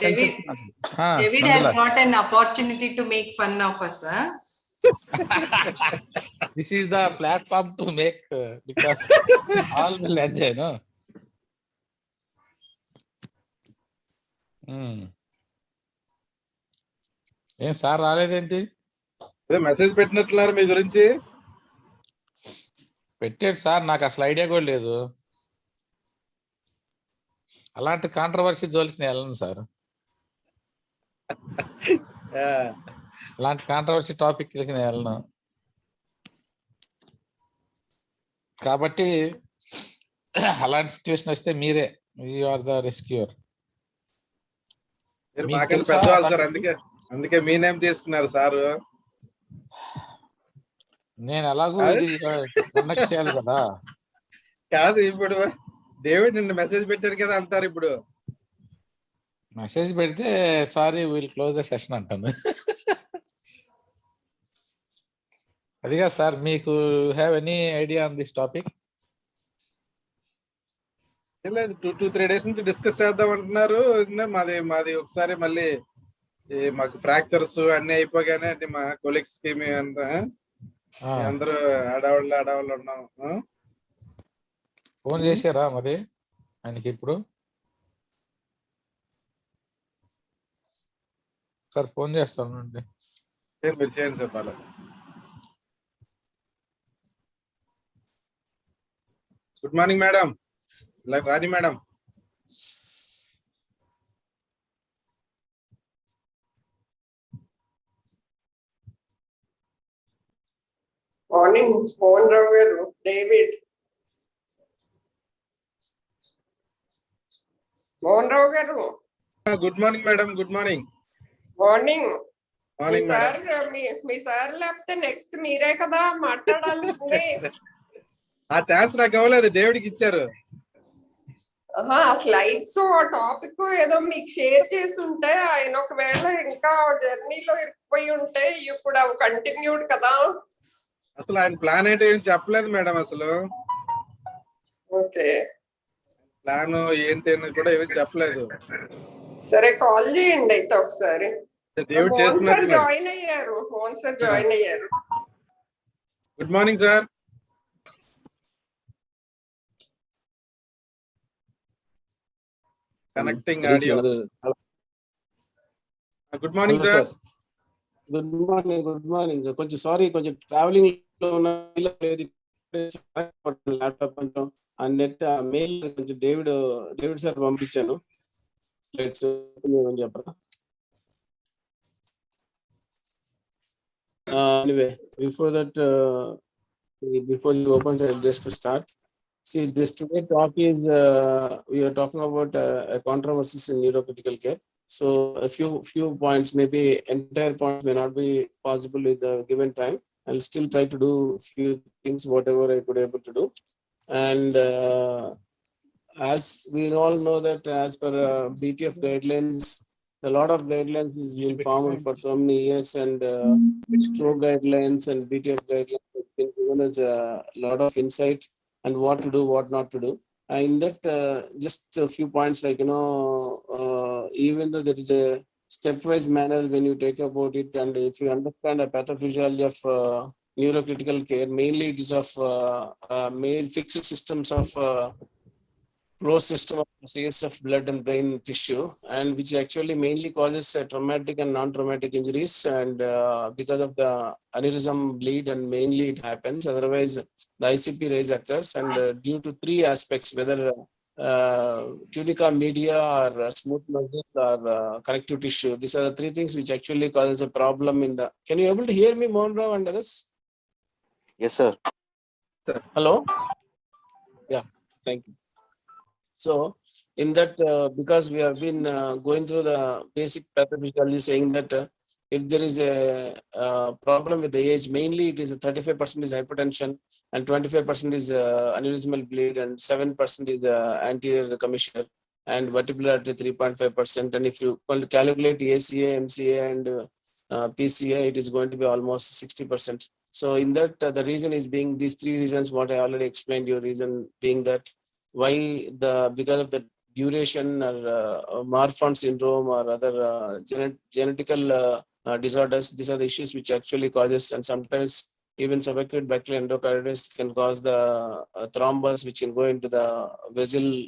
David has got an opportunity to make fun of us. Huh? This is the platform to make because all will enjoy, no? ఏం sir రాలేదేంటి? Message పెట్టినట్లున్నారు మీ గురించి. పెట్టాడు sir, నాకు అసలు idea కూడా లేదు. అలాంటి కాంట్రవర్సీ జోలికి నేను వెళ్ళను సార్. అలాంటి కాంట్రవర్సీ టాపిక్ నేను వెళ్ళను. కాబట్టి అలాంటి సిచ్యువేషన్ వస్తే మీరే యు ఆర్ ద రెస్క్యూర్. పెద్దవాళ్ళు సార్, అందుకే మీ నేమ్ తీసుకున్నారు సార్. నేను ఎలాగో ఇది కండక్ట్ చేయాలి కదా. కాదు, ఇప్పుడు డేవిడ్ నిన్న మెసేజ్ పెట్టారు కదా అంటారు. ఇప్పుడు మెసేజ్ పెడితే sorry will close the session అంటాను. అదిగా సార్, మీకు have any idea on this topic? లేదు, 2-3 days నుంచి డిస్కస్ చేద్దాం అంటున్నారు. మాది ఒకసారి మళ్ళీ మాకు ఫ్రాక్చర్స్ అన్ని అయిపోగానే మా కొలీగ్స్ కి అందరూ ఆడవాళ్ళు ఉన్నాము. ఫోన్ చేశారా మరి ఆయనకి? ఇప్పుడు సార్ ఫోన్ చేస్తానండి. మీరు చేయండి సార్. బాగా good morning madam, Rani madam. Morning Mohan Rao garu, David. Mohan Rao garu, good morning madam. Good morning. Morning. Morning మీ సార్ లేకపోతే నెక్స్ట్ మీరే కదా మాట్లాడాల్సింది. ఆ ఛాన్స్ నాకు ఇవ్వలేదు, డేవిడ్కి ఇచ్చారు. స్లైడ్స్ టాపిక్ ఏదో మీకు షేర్ చేసి ఉంటే ఆయన ఒకవేళ ఇంకా జర్నీలో ఇరుక్కుపోయి ఉంటే యూ కుడ్ హావ్ కంటిన్యూడ్ కదా. అసలు ఆయన ప్లాన్ ఏంటో ఏం చెప్పలేదు మేడం అసలు. ఓకే, ప్లాన్ ఏంటి అని కూడా ఏమీ చెప్పలేదు. సరే కాల్ చేయండి అయితే ఒకసారి. డేవిడ్ చేస్తున్నారు. జాయిన్ అయ్యారు. మోహన్ సార్ జాయిన్ అయ్యారు. Good morning sir. Connecting audio. Good morning sir. Good morning. కొంచెం సారీ, కొంచెం ట్రావెలింగ్ లో ఉన్న ల్యాప్టాప్ కొంచెం ఆ నెట్ మెయిల్ కొంచెం డేవిడ్ సార్ పంపించాను. స్లైడ్స్ చెప్పరా? Anyway, before you open, just to start. See, this today talk is we are talking about controversies in neurocritical care. So a few points, maybe entire point may not be possible with the given time. I'll still try to do few things, whatever I could able to do. And as we all know that as per BTF guidelines, a lot of guidelines is been formed for so many years, and stroke guidelines and BTF guidelines have been given us a lot of insight and what to do, what not to do. In that, just a few points, like, even though there is a stepwise manner when you take about it, and if you understand the pathophysiology of neurocritical care, mainly it is of main fixed systems of closed system of series of blood and brain tissue, and which actually mainly causes traumatic and non-traumatic injuries, and because of the aneurysm bleed, and mainly it happens. Otherwise, the ICP raise occurs, and due to three aspects, whether tunica media or smooth muscle or connective tissue, these are the three things which actually causes a problem in the. Can you able to hear me, Mohan Rao and others? Yes, sir. Hello. Yeah, thank you. So in that, because we have been going through the basic pathophysiology, saying that if there is a problem with the age, mainly it is 35% is hypertension, and 25% is aneurysmal bleed, and 7% is anterior commissure, and vertebral artery 3.5%. And if you calculate ACA, MCA, and PCA, it is going to be almost 60%. So in that, the reason is being these three reasons, what I already explained. Your reason being that why because of the duration or Marfan syndrome or other genetical disorders. These are the issues which actually causes, and sometimes even subacute bacterial endocarditis can cause the thrombus, which can go into the vessel,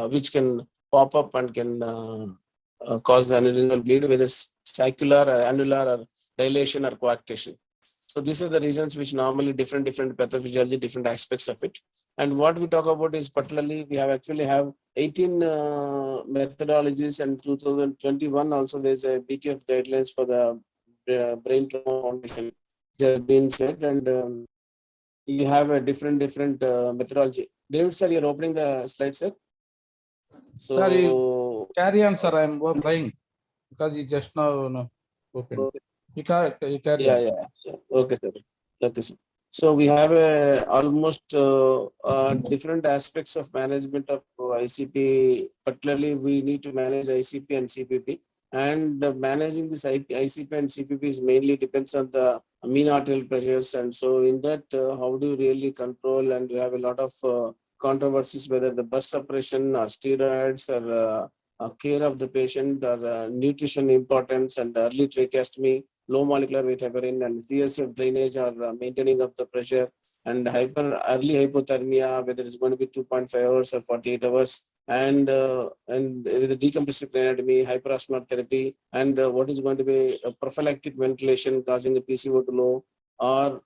which can pop up and can cause the aneurysmal bleed, whether it's saccular or annular or dilation or coarctation. So these are the reasons which normally different pathophysiology, different aspects of it. And what we talk about is particularly we have actually have 18 methodologies, and 2021 also there's a BTF guidelines for the brain trauma foundation, which has been said, and you have a different methodology. David sir, you're opening the slide, sir. So Sir, carry on, sir. I'm trying because you just now opened. okay. You carry Yeah. Okay, sir. Okay, sir. So we have almost different aspects of management of ICP. Particularly, we need to manage ICP and CPP. And managing this ICP and CPP is mainly depends on the mean arterial pressures. And so in that, how do you really control? And you have a lot of controversies whether the bus suppression or steroids or care of the patient or nutrition importance and early tracheostomy, low molecular weight heparin and CSF drainage or maintaining of the pressure, and early hypothermia, whether it's going to be 2.5 hours or 48 hours, and with the decompressive kleenectomy, hyperosmolar therapy, and what is going to be a prophylactic ventilation causing a PCO2 low, or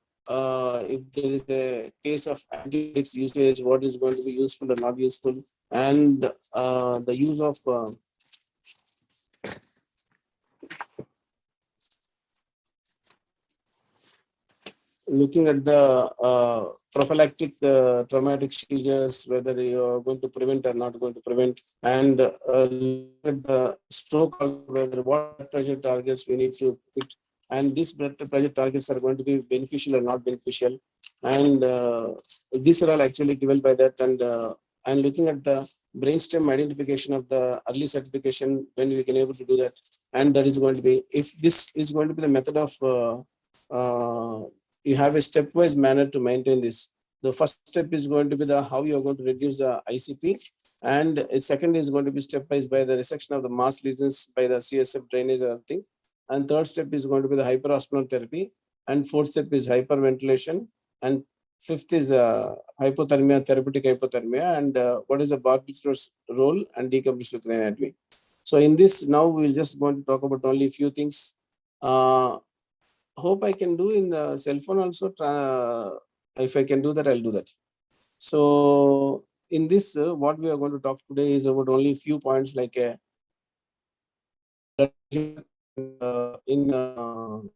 if there is a case of antibiotics usage, what is going to be useful or not useful, and the use of looking at the prophylactic traumatic seizures, whether you are going to prevent or not going to prevent, and look at the stroke, whether what blood pressure targets we need to put, and these blood pressure targets are going to be beneficial or not beneficial, and these are all actually given by that, and looking at the brainstem identification of the early certification, when we can able to do that, and that is going to be, if this is going to be the method of you have a stepwise manner to maintain this. The first step is going to be the how you are going to reduce the ICP, and a second is going to be stepwise by the resection of the mass lesions by the CSF drainage or thing, and third step is going to be the hyperosmolar therapy, and fourth step is hyperventilation, and fifth is hypothermia, therapeutic hypothermia, and what is the barbiturate role and decompressive kleenectomy. So in this, now we'll just going to talk about only a few things. Hope I can do in the cell phone also. If I can do that, I'll do that. So in this, what we are going to talk today is about only a few points, like in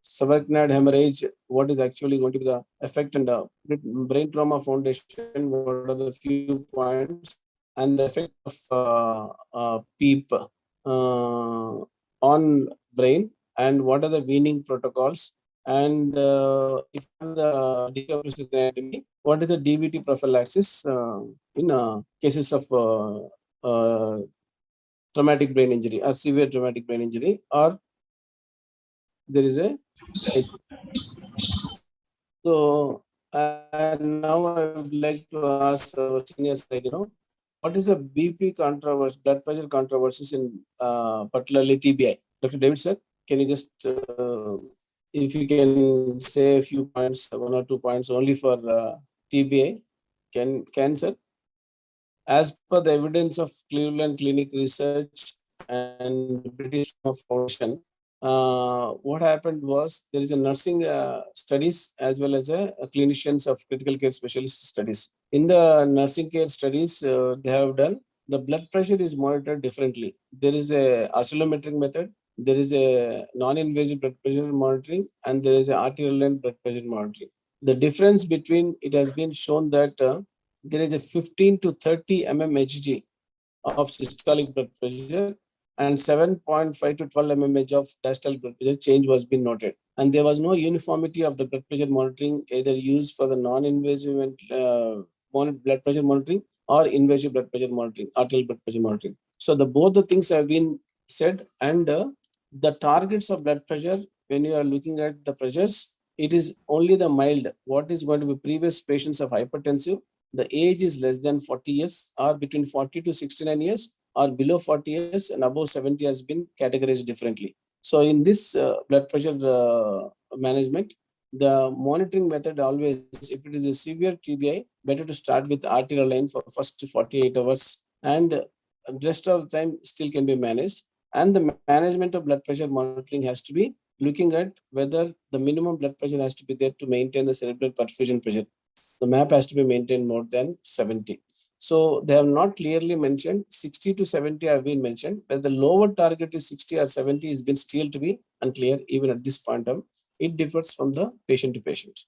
subarachnoid hemorrhage, what is actually going to be the effect, and brain trauma foundation, what are the few points, and the effect of PEEP on brain, and what are the weaning protocols, and if the decompressive kleenectomy, what is the DVT prophylaxis in cases of traumatic brain injury or severe traumatic brain injury, or there is a so. And now I would like to ask our seniors, what is the BP controversy, blood pressure controversies in particularly TBI? Dr. David sir, can you just if you can say a few points, 1 or 2 points only for TBI, can sir? As per the evidence of Cleveland Clinic Research and British Foundation, what happened was there is a nursing studies as well as a clinicians of critical care specialist studies. In the nursing care studies, they have done the blood pressure is monitored differently. There is a oscillometric method, there is a non-invasive blood pressure monitoring, and there is a arterial line blood pressure monitoring. The difference between, it has been shown that there is a 15 to 30 mmHg of systolic blood pressure and 7.5 to 12 mmHg of diastolic blood pressure change was been noted. And there was no uniformity of the blood pressure monitoring, either used for the non-invasive blood pressure monitoring or invasive blood pressure monitoring, arterial blood pressure monitoring. So both the things have been said, and the targets of blood pressure, when you are looking at the pressures, it is only the mild. What is going to be previous patients of hypertensive, the age is less than 40 years or between 40 to 69 years, or below 40 years and above 70 has been categorized differently. So in this blood pressure management, the monitoring method always, if it is a severe TBI, better to start with arterial line for first 48 hours, and rest of the time still can be managed. And the management of blood pressure monitoring has to be looking at whether the minimum blood pressure has to be there to maintain the cerebral perfusion pressure. The MAP has to be maintained more than 70. So they have not clearly mentioned 60 to 70 have been mentioned, but the lower target is 60 or 70 has been still to be unclear even at this point of. It differs from the patient to patient.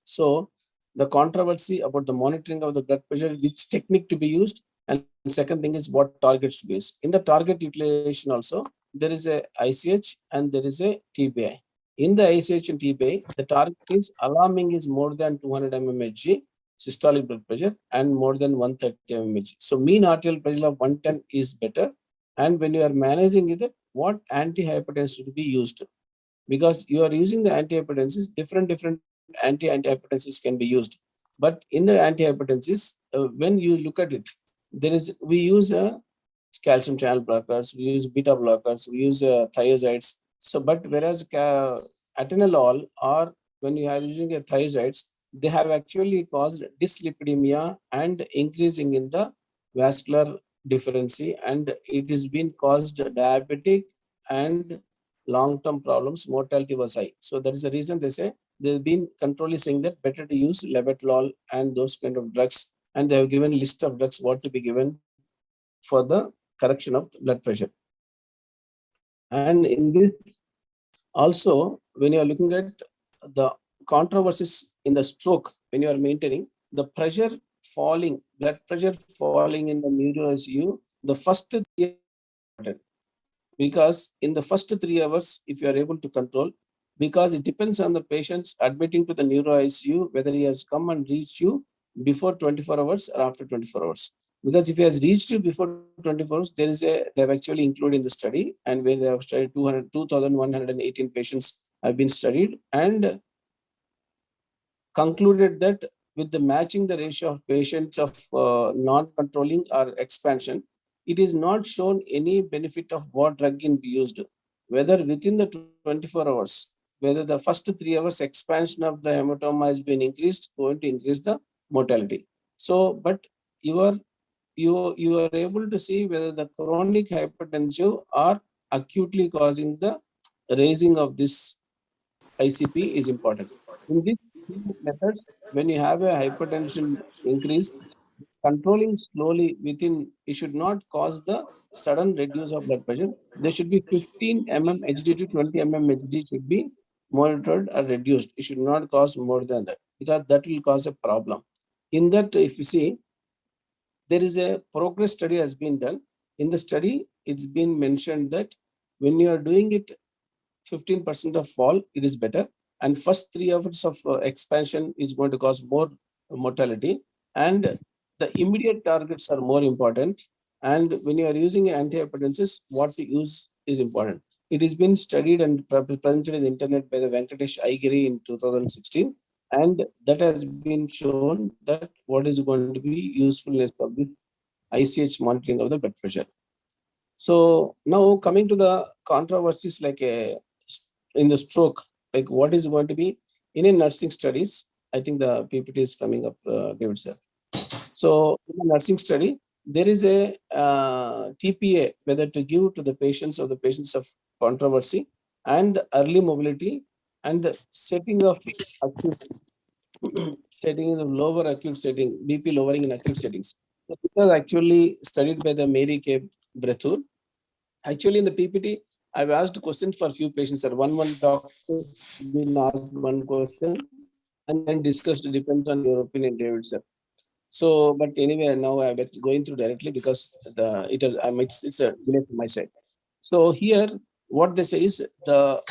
So the controversy about the monitoring of the blood pressure, which technique to be used, and second thing is what targets to be used. In the target utilization also, there is a ICH and there is a TBI. In the ICH and TBI, the target is alarming is more than 200 mmHg systolic blood pressure and more than 130 mmHg. So mean arterial pressure of 110 is better. And when you are managing it, what antihypertensive should be used? Because you are using the antihypertensives, different antihypertensives can be used. But in the antihypertensives, when you look at it, we use calcium channel blockers, we use beta blockers, we use thiazides. So, but whereas atenolol, or when you are using a thiazides, they have actually caused dyslipidemia and increasing in the vascular differentiation, and it has been caused diabetic and long-term problems, mortality was high. So that is the reason they say they've been controlling saying that better to use labetalol and those kind of drugs, and they have given a list of drugs what to be given for the correction of blood pressure. And in this also, when you are looking at the controversies in the stroke, when you are maintaining the pressure falling, blood pressure falling in the neuro ICU, the first 3 hours, because in the first 3 hours, if you are able to control, because it depends on the patient's admitting to the neuro ICU, whether he has come and reached you before 24 hours or after 24 hours. Because if he has reached you before 24 hours, they have actually included in the study, and where they have studied 2,118 patients have been studied and concluded that with the matching the ratio of patients of non-controlling or expansion, it is not shown any benefit of what drug can be used, whether within the 24 hours, whether the first 3 hours expansion of the hematoma has been increased, going to increase the mortality. So, but you are able to see whether the chronic hypertensive are acutely causing the raising of this ICP is important. In these methods, when you have a hypertension increase, controlling slowly within, it should not cause the sudden reduce of blood pressure. There should be 15 mmHg to 20 mmHg should be monitored or reduced. It should not cause more than that, because that will cause a problem. In that, if you see, there is a progress study has been done. In the study, it's been mentioned that when you are doing it 15% of fall, it is better. And first 3 hours of expansion is going to cause more mortality. And the immediate targets are more important. And when you are using antihypertensives, what to use is important. It has been studied and presented in the internet by the Venkatesh Aigiri in 2016. And that has been shown that what is going to be usefulness of the ICH monitoring of the blood pressure. So now coming to the controversies like in the stroke, like what is going to be in a nursing studies. I think the PPT is coming up, David sir. So in the nursing study, there is a TPA, whether to give to the patients of controversy and the early mobility and the setting of acute setting of lower acute setting, BP lowering in acute settings. So this was actually studied by the Mary K. Brethur. Actually, in the PPT, I've asked questions for a few patients. Sir, one doctor been asked one question and then discussed. Depends on your opinion, David sir. So, but anyway, now I'm going through directly because it's a delay from my side. So here, what they say is the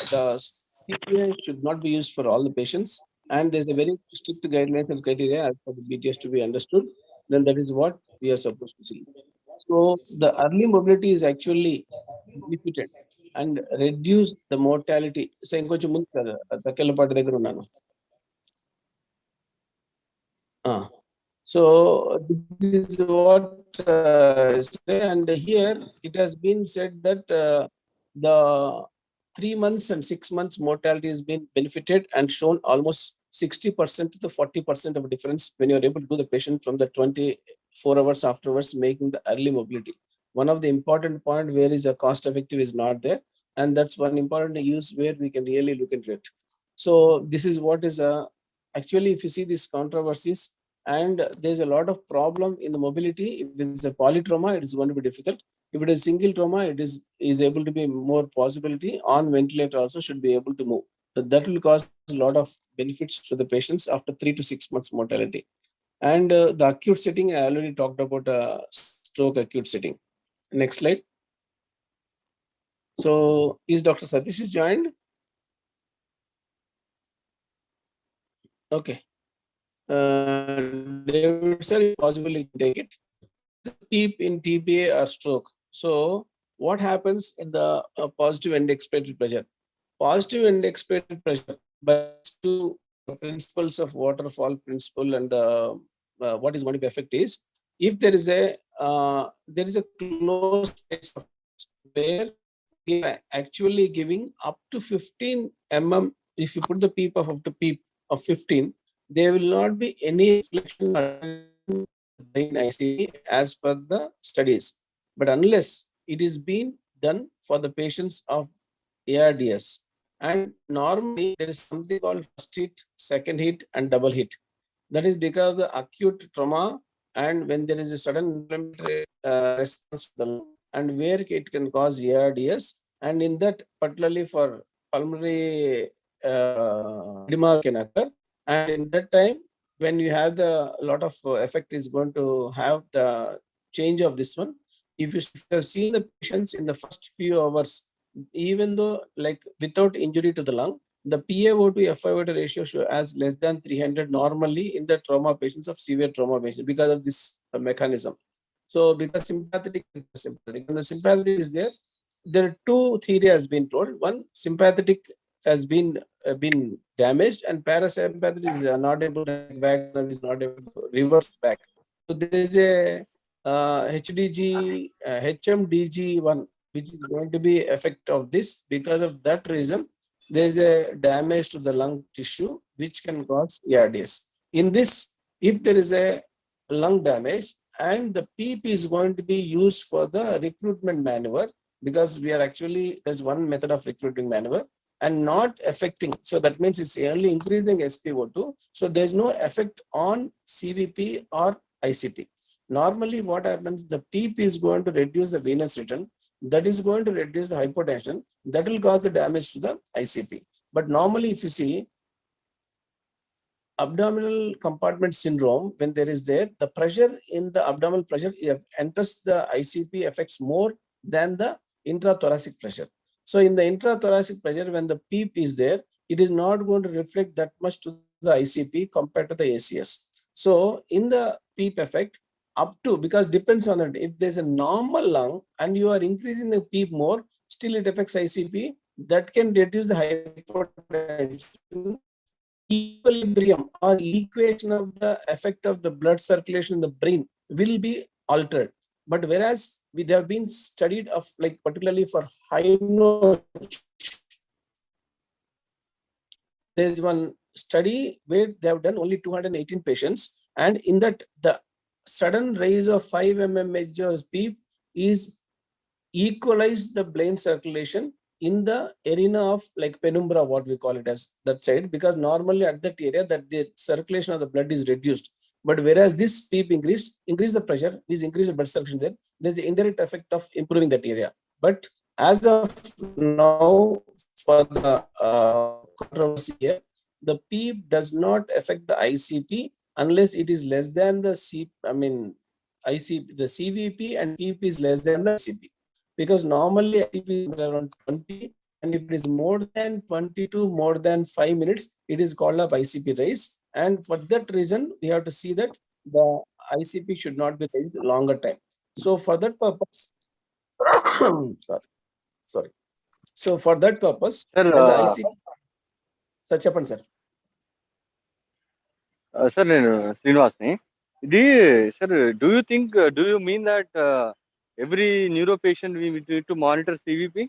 CPA should not be used for all the patients, and there's a very strict guidelines and criteria as for the BTS to be understood. Then that is what we are supposed to see. So the early mobility is actually benefited and reduce the mortality. So ఇంకొంచెం ముందు కదా తక్కెళ్ళపాటి దగ్గర ఉన్నాను. So this is what say, and here it has been said that the 3 months and 6 months mortality has been benefited and shown almost 60% to the 40% of difference when you are able to do the patient from the 24 hours afterwards, making the early mobility. One of the important point where is a cost effective is not there, and that's one important use where we can really look into it. So this is what is actually, if you see these controversies, and there's a lot of problem in the mobility. If it's a polytrauma, it is going to be difficult. If it is single trauma, it is able to be more possibility. On ventilator also should be able to move. So that will cause a lot of benefits to the patients after 3 to 6 months mortality. And the acute setting, I already talked about stroke acute setting. Next slide. So is Dr. Satish is joined? Okay. David sir, if possible, you can take it. PEEP in TPA or stroke. So what happens in the positive end expected pressure? Positive end expected pressure by two principles of waterfall principle and what is going to be effect is, if there is a closed space where we are actually giving up to 15 mm. If you put the PEEP of the PEEP of 15, there will not be any reflection brain ICP as per the studies. But unless it is being done for the patients of ARDS, and normally there is something called first hit, second hit, and double hit. That is because of the acute trauma, and when there is a sudden inflammatory response to the lung, and where it can cause ARDS, and in that particularly for pulmonary edema can occur, and in that time when you have the lot of effect is going to have the change of this one. If you have seen the patients in the first few hours, even though like without injury to the lung, the PaO to FiO2 ratio as less than 300 normally in the trauma patients of severe trauma patients because of this mechanism. So because sympathetic and parasympathetic, when the sympathetic is there, there are two theories has been told. One, sympathetic has been damaged, and parasympathetic is not able to back and is not able to reverse back. So there is a HMDG1 which is going to be effect of this. Because of that reason, there is a damage to the lung tissue which can cause ARDS. In this, if there is a lung damage, and the PEEP is going to be used for the recruitment maneuver, because we are actually, there's one method of recruiting maneuver and not affecting. So that means it's only increasing SpO2. So there's no effect on CVP or ICP. Normally what happens, the PEEP is going to reduce the venous return. That is going to reduce the hypotension. That will cause the damage to the ICP. But normally if you see, abdominal compartment syndrome, when there is there, the pressure in the abdominal pressure enters the ICP affects more than the intrathoracic pressure. So in the intrathoracic pressure, when the PEEP is there, it is not going to reflect that much to the ICP compared to the ACS. So in the PEEP effect, up to, because depends on it, if there's a normal lung and you are increasing the PEEP more, still it affects ICP, that can reduce the hypertension. Equilibrium or equation of the effect of the blood circulation in the brain will be altered. But whereas they have been studied of like particularly for high there's one study where they have done only 218 patients, and in that the sudden rise of 5 mmHg PEEP is equalize the brain circulation in the arena of like penumbra, what we call it as that side, because normally at that area that the circulation of the blood is reduced. But whereas this PEEP increase the pressure, is increase the blood circulation there, there's the indirect effect of improving that area. But as of now, for the controversy here, the PEEP does not affect the ICP unless it is less than the ICP, the CVP, and PEEP is less than the ICP. Because normally ICP is around 20, and if it is more than 22, more than 5 minutes, it is called a ICP raise. And for that reason, we have to see that the ICP should not be raised longer time. So for that purpose, sorry. So for that purpose, Sir, when the ICP, sir, చెప్పండి sir. Sir నేను శ్రీనివాస్ని. Sir, do you think, do you mean that every neuro patient we need to monitor CVP?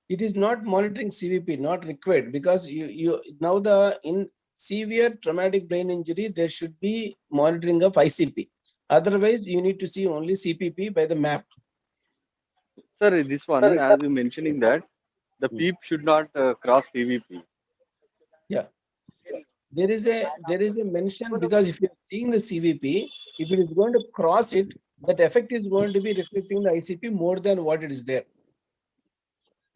It is not monitoring CVP, not required, because you now in severe traumatic brain injury, there should be monitoring of ICP. Otherwise, you need to see only CPP by the map. Sir, this one, as you mentioning that, the PEEP should not cross CVP. Yeah. There is a mention, because if you are seeing the CVP, if it is going to cross it, that effect is going to be reflecting the ICP more than what it is there.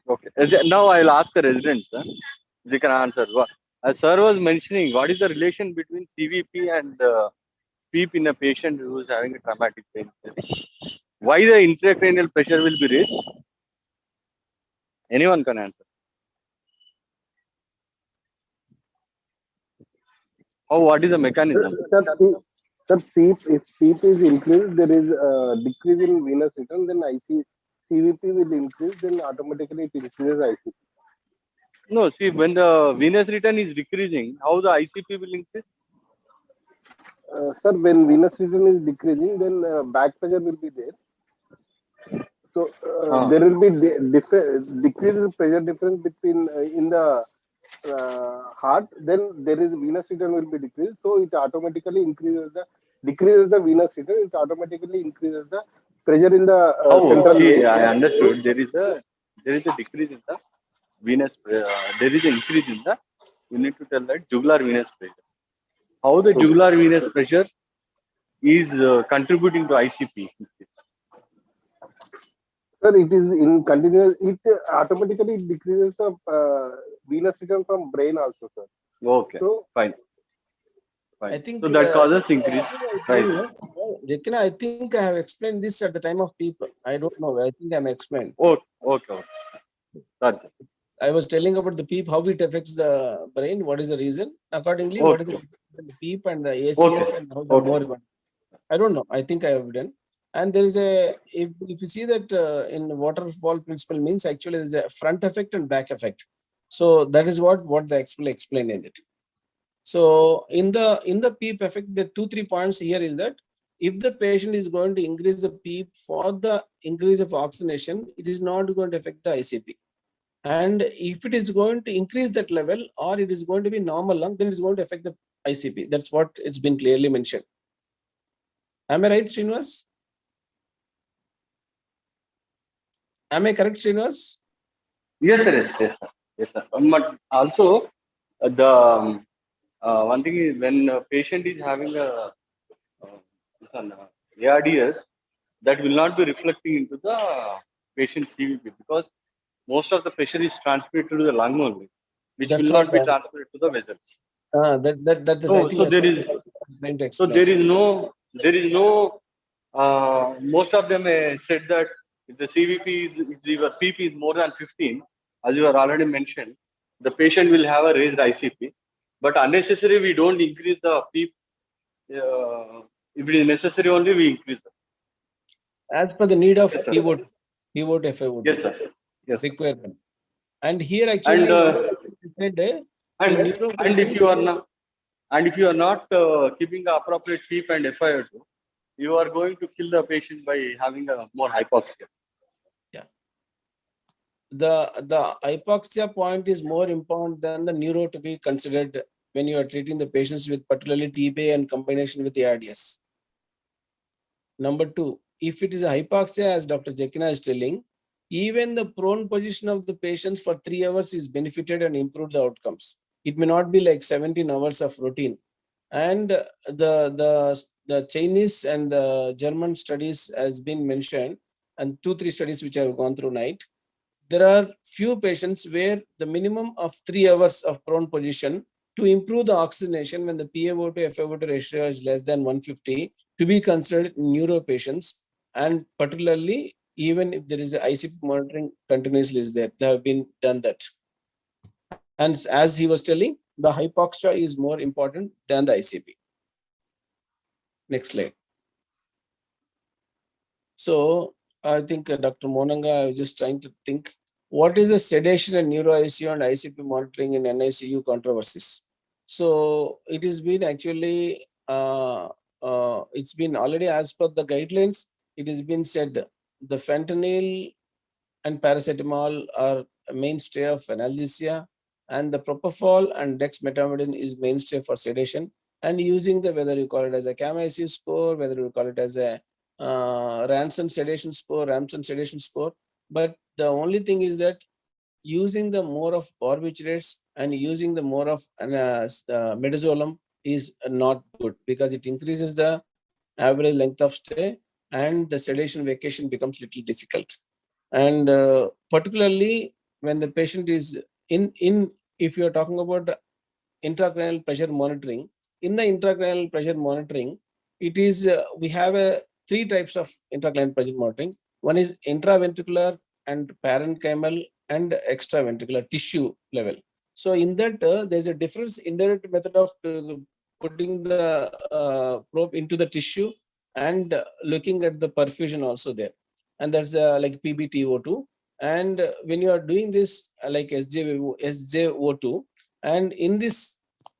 Okay. Now I'll ask the residents, sir. They can answer. As sir was mentioning, what is the relation between CVP and PEEP in a patient who is having a traumatic brain injury? Why the intracranial pressure will be raised? Anyone can answer. How? What is the mechanism? Sir, PEEP, if PEEP is increased, there is a decrease in venous return, then CVP will increase, then automatically it increases ICP. No, see, when the venous return is decreasing, how the ICP will increase? Sir, when venous return is decreasing, then back pressure will be there. So there will be decreased pressure difference between in the heart. Then there is venous return will be decreased. So it automatically decreases the venous return. It automatically increases the pressure in the central vein. I understood. There is a decrease in the venous. There is an increase in the. You need to tell that jugular venous pressure. How the jugular venous pressure is contributing to ICP? Sir, it is in continuous. It automatically decreases the venous return from brain also, sir. Okay. So, fine. I think so that causes increase. Dekina, I think I have explained this at the time of people. I don't know. I think I'm explained. Okay. That's it. I was telling about the PEEP, how it affects the brain. What is the reason? Accordingly, what is the PEEP and the ACS and how the more. I don't know. I think I have done. And there is if you see that in waterfall principle means actually there is a front effect and back effect. So that is what the explained in it. So in the PEEP effect, the 2-3 points here is that if the patient is going to increase the PEEP for the increase of oxygenation, it is not going to affect the ICP. And if it is going to increase that level or it is going to be normal lung, then it is going to affect the ICP. That's what it's been clearly mentioned. Am I right, Srinivas? Am I correct, Srinivas? Yes, sir. Yes, sir. But also, the one thing is when a patient is having a ARDS, that will not be reflecting into the patient's CVP because most of the pressure is transmitted to the lung only, which will not be transmitted to the vessels. That's so there is no most of them said that if the CVP if your PP is more than 15, as you are already mentioned, the patient will have a raised ICP. But unnecessary, we don't increase the PP. If it is necessary, only we increase it. As per the need of pivot, FIO. Yes, sir. Yes. Requirement. And here actually, and if you are not keeping the appropriate PEEP and FIO2, you are going to kill the patient by having a more hypoxia. Yeah. The hypoxia point is more important than the neuro to be considered when you are treating the patients with particularly TBA and combination with ARDS. Number 2, if it is a hypoxia, as Dr. Jekina is telling, even the prone position of the patients for 3 hours is benefited and improved the outcomes. It may not be like 17 hours of routine. And the Chinese and the German studies has been mentioned, and 2-3 studies which I have gone through night. There are few patients where the minimum of 3 hours of prone position to improve the oxygenation when the PaO to FiO2 ratio is less than 150 to be considered neuro patients, and particularly even if there is a ICP monitoring continuously is there, they have been done that. And as he was telling, the hypoxia is more important than the ICP. Next slide. So I think Dr. Monanga, I was just trying to think, what is the sedation and neuro ICU and ICP monitoring in NICU controversies? So it has been actually it's been already as per the guidelines, it has been said the fentanyl and paracetamol are a mainstay of analgesia, and the propofol and dexmedetomidine is mainstay for sedation. And using the, whether you call it as a CAM-ICU score, whether you call it as a Ramson sedation score, but the only thing is that using the more of barbiturates and using the more of midazolam is not good, because it increases the average length of stay and the sedation vacation becomes little difficult. And particularly when the patient is if you are talking about intracranial pressure monitoring, in the intracranial pressure monitoring, it is we have three types of intracranial pressure monitoring. One is intraventricular and parenchymal and extraventricular tissue level. So in that there's a difference indirect method of putting the probe into the tissue and looking at the perfusion also there, and that's like PbTO2. And when you are doing this like SjO2, and in this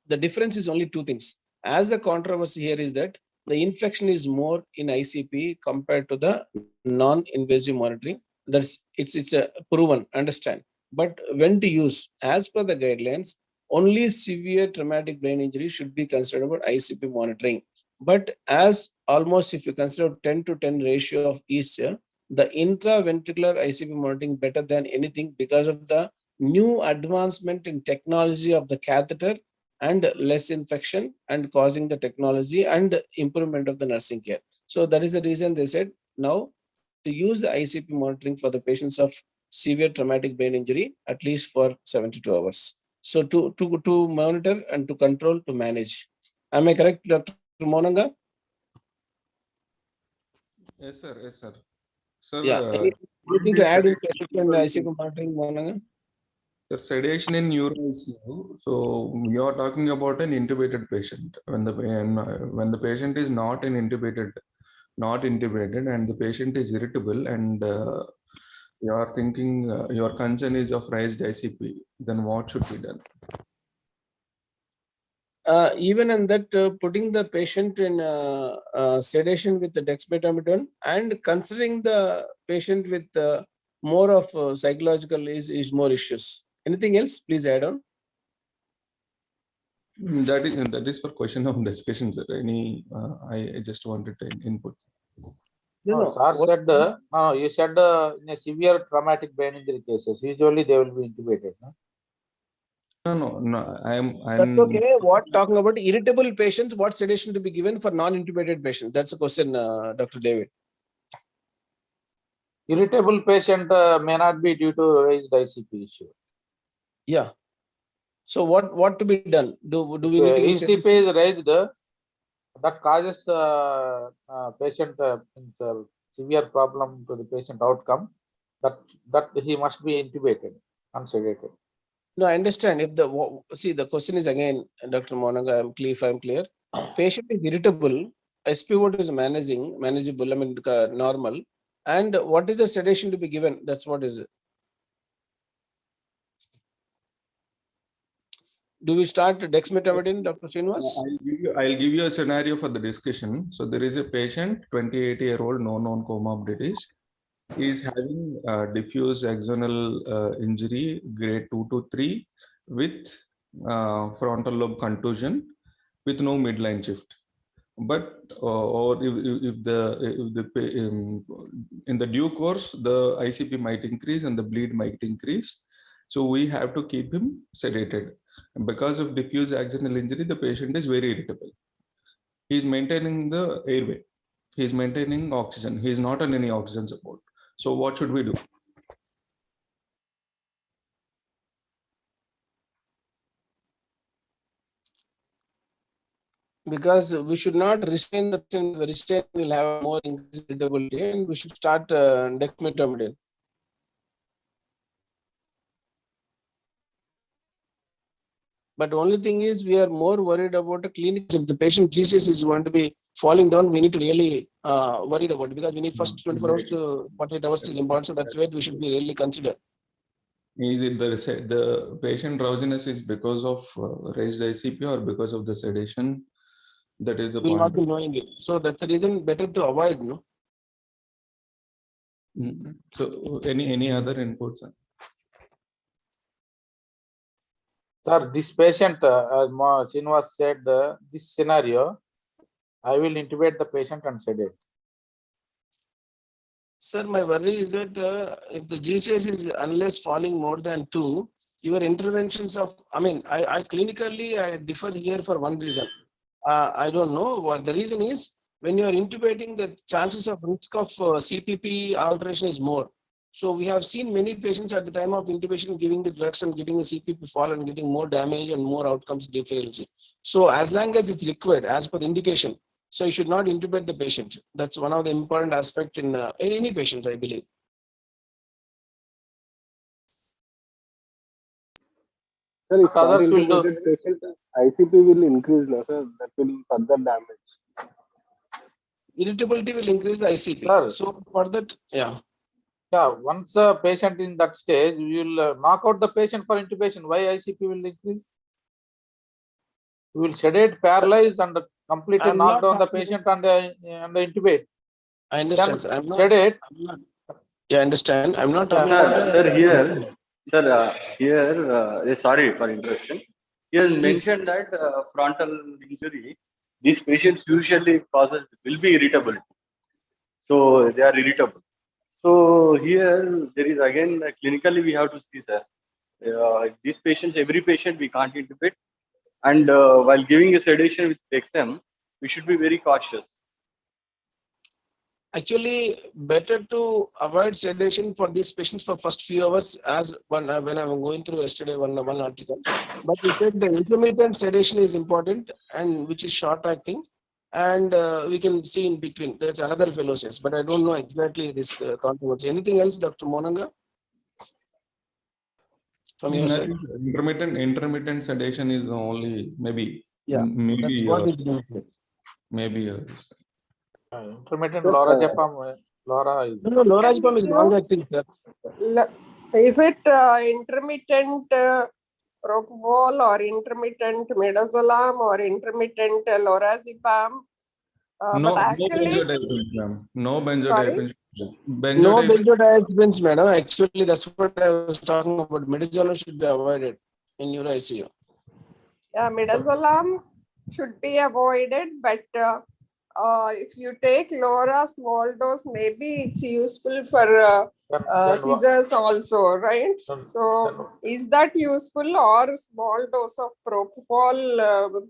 the difference is only two things. As the controversy here is that the infection is more in ICP compared to the non-invasive monitoring. That's it's a proven, understand. But when to use, as per the guidelines, only severe traumatic brain injury should be considered about ICP monitoring. But as almost if you consider 10 to 10 ratio of each, the intraventricular ICP monitoring better than anything because of the new advancement in technology of the catheter and less infection and causing the technology and improvement of the nursing care. So that is the reason they said now to use the ICP monitoring for the patients of severe traumatic brain injury at least for 72 hours. So to monitor and to control, to manage. Am I correct, Dr. Monanga? Yes, sir. Yes, sir. Sir, Yeah. Anything to add in ICP monitoring, Monanga? The sedation in neuro ICU. So you are talking about an intubated patient. When the patient is not intubated, and the patient is irritable, and you are thinking your concern is of raised ICP, then what should be done? Even in that, putting the patient in sedation with the dexmedetomidine and considering the patient with more of psychological is more issues. Anything else? Please add on. That is for question of discussion, sir. I just wanted input. No, sir said, you said in a severe traumatic brain injury cases, usually they will be intubated. No. I'm. That's okay. What talking about irritable patients? What sedation to be given for non-intubated patients? That's a question, Dr. David. Irritable patient may not be due to raised ICP issue. Yeah. So what to be done? Do we need to ICP is raised, that causes patient severe problem to the patient outcome, that he must be intubated and sedated. No, I understand. If the question is again, Dr. Monanga, if I'm clear, patient is irritable, SpO2 is manageable, I mean normal, and what is the sedation to be given? That's what is it. Do we start dexmedetomidine, Dr. Srinivas? I'll give you a scenario for the discussion. So there is a patient, 28-year-old, no known comorbidities. He is having diffuse axonal injury, grade 2 to 3, with frontal lobe contusion, with no midline shift. But or if in the due course, the ICP might increase and the bleed might increase. So we have to keep him sedated. And because of diffuse axonal injury, the patient is very irritable. He is maintaining the airway. He is maintaining oxygen. He is not on any oxygen support. So what should we do? Because we should not restrain the restraint will have more increased irritability, and we should start dexmedetomidine. But the only thing is we are more worried about the clinic. If the patient thesis is going to be falling down, we need to really worried about it, because we need first 24 hours to 48 hours is important. So that's why we should be really considered. Is it the patient drowsiness is because of raised ICP or because of the sedation? That is the will not point. be knowing it. So that's the reason better to avoid, no? So any other inputs? Sir, this patient, as Srinivas said, this scenario, I will intubate the patient and sedate. Sir, my worry is that if the GCS is unless falling more than 2, your interventions of, I clinically I differ here for one reason. I don't know what the reason is. When you are intubating, the chances of risk of CPP alteration is more. So we have seen many patients at the time of intubation giving the drugs and getting a CPP fall and getting more damage and more outcomes differently. So as long as it's required, as per the indication, so you should not intubate the patient. That's one of the important aspects in any patient, I believe. Sir, if not Others will do. intubated patient, ICP will increase, no, sir. That will further damage. Irritability will increase the ICP. Sir. So for that, yeah. Yeah, once a patient in that stage, we will knock out the patient for intubation. Why ICP will increase? We will sedate, paralyze, and completely knock down the patient and intubate. I understand, sir. I'm not, sedate. yeah, I understand. I'm not talking about Sir, here, sorry for interruption. He has mentioned that frontal injury, these patients usually will be irritable. So they are irritable. So here there is again clinically we have to see, sir. These patients, every patient we can't intubate, and while giving a sedation which takes them, we should be very cautious. Actually, better to avoid sedation for these patients for first few hours, as when I'm going through yesterday one article. But we said the intermittent sedation is important, and which is short acting, and we can see in between. There's another fellow says, but I don't know exactly this controversy. Anything else, Dr. Monanga? From your side? Intermittent sedation is the only maybe. Yeah, maybe maybe. Intermittent lorazepam. No, lorazepam is long acting, sir. Is it intermittent propofol or intermittent midazolam or intermittent lorazepam? No, but actually, no benzodiazepines. No benzodiazepines, madam. Actually, that's what I was talking about. Midazolam should be avoided in Neuro ICU. Yeah, midazolam should be avoided, but if you take Lora small dose, maybe it's useful for seizures also, right? So is that useful, or small dose of propofol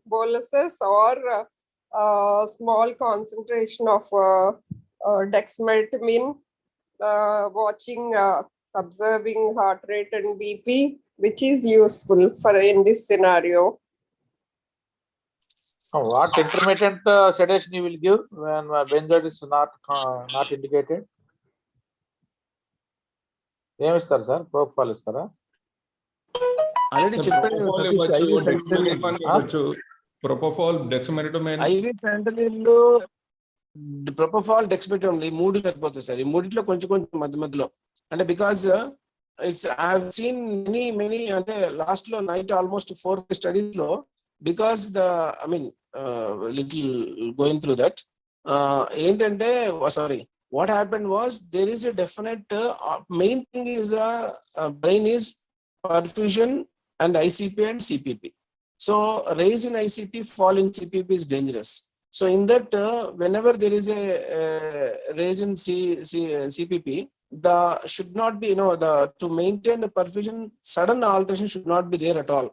boluses, or small concentration of dexmedetomidine, watching, observing heart rate and BP, which is useful for in this scenario? What intermittent sedation you will give when benzoid is not indicated? ఏమి ఇస్తారు sir? ప్రోపాల్ ఇస్తారా? Already చెప్పాను. ప్రొపోఫాల్, డెక్సమెథాసోన్, IV fentanyl, ప్రొపోఫాల్, డెక్సమెథాసోన్ ఈ మూడు సరిపోతుంది sir. ఈ మూడిట్లో కొంచెం మధ్యలో అంటే because it's I have seen many అంటే లాస్ట్ లో నైట్ ఆల్మోస్ట్ 4 స్టడీస్ లో, because little going through that, ఏంటంటే what happened was there is a definite main thing is brain is perfusion and ICP and CPP. So raise in ICP, fall in CPP is dangerous. So in that whenever there is a raise in CPP, the should not be, to maintain the perfusion, sudden alteration should not be there at all.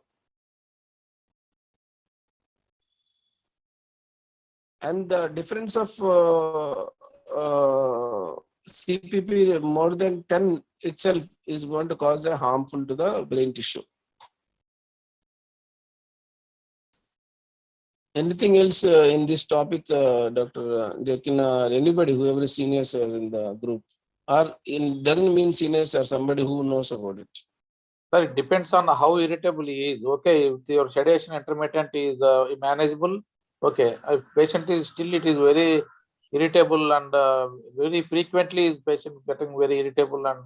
And the difference of CPP more than 10 itself is going to cause a harmful to the brain tissue. Anything else in this topic, Dr. Dekin, or anybody, whoever is seniors in the group, or doesn't mean seniors or somebody who knows about it? Sir, it depends on how irritable he is. Okay, if your sedation intermittent is manageable, okay. If patient is still, it is very irritable and very frequently is patient getting very irritable and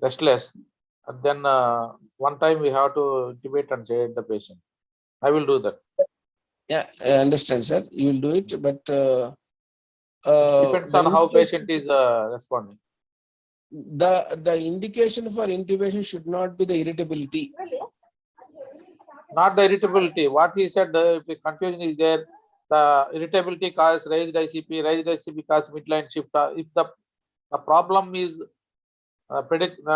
restless, and then one time we have to intubate and sedate the patient. I will do that. Yeah, I understand, sir. You will do it, but Depends on how patient is responding. The indication for intubation should not be the irritability. Not the irritability. What he said, if the confusion is there, the irritability causes raised ICP causes midline shift. If the problem is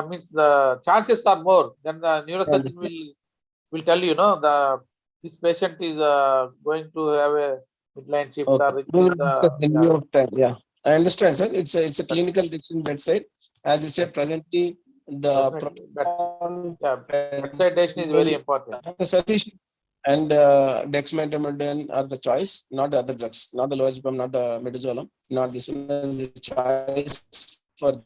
means the chances are more, then the neurosurgeon will tell you, this patient is going to have a midline shift. Okay. We will discuss in view of time. Yeah, I understand, sir. It's a clinical decision bedside. As you said, presently the bedside decision is very important. And dexmedetomidine are the choice, not the other drugs, not the lorazepam, not the midazolam, not this one is the choice for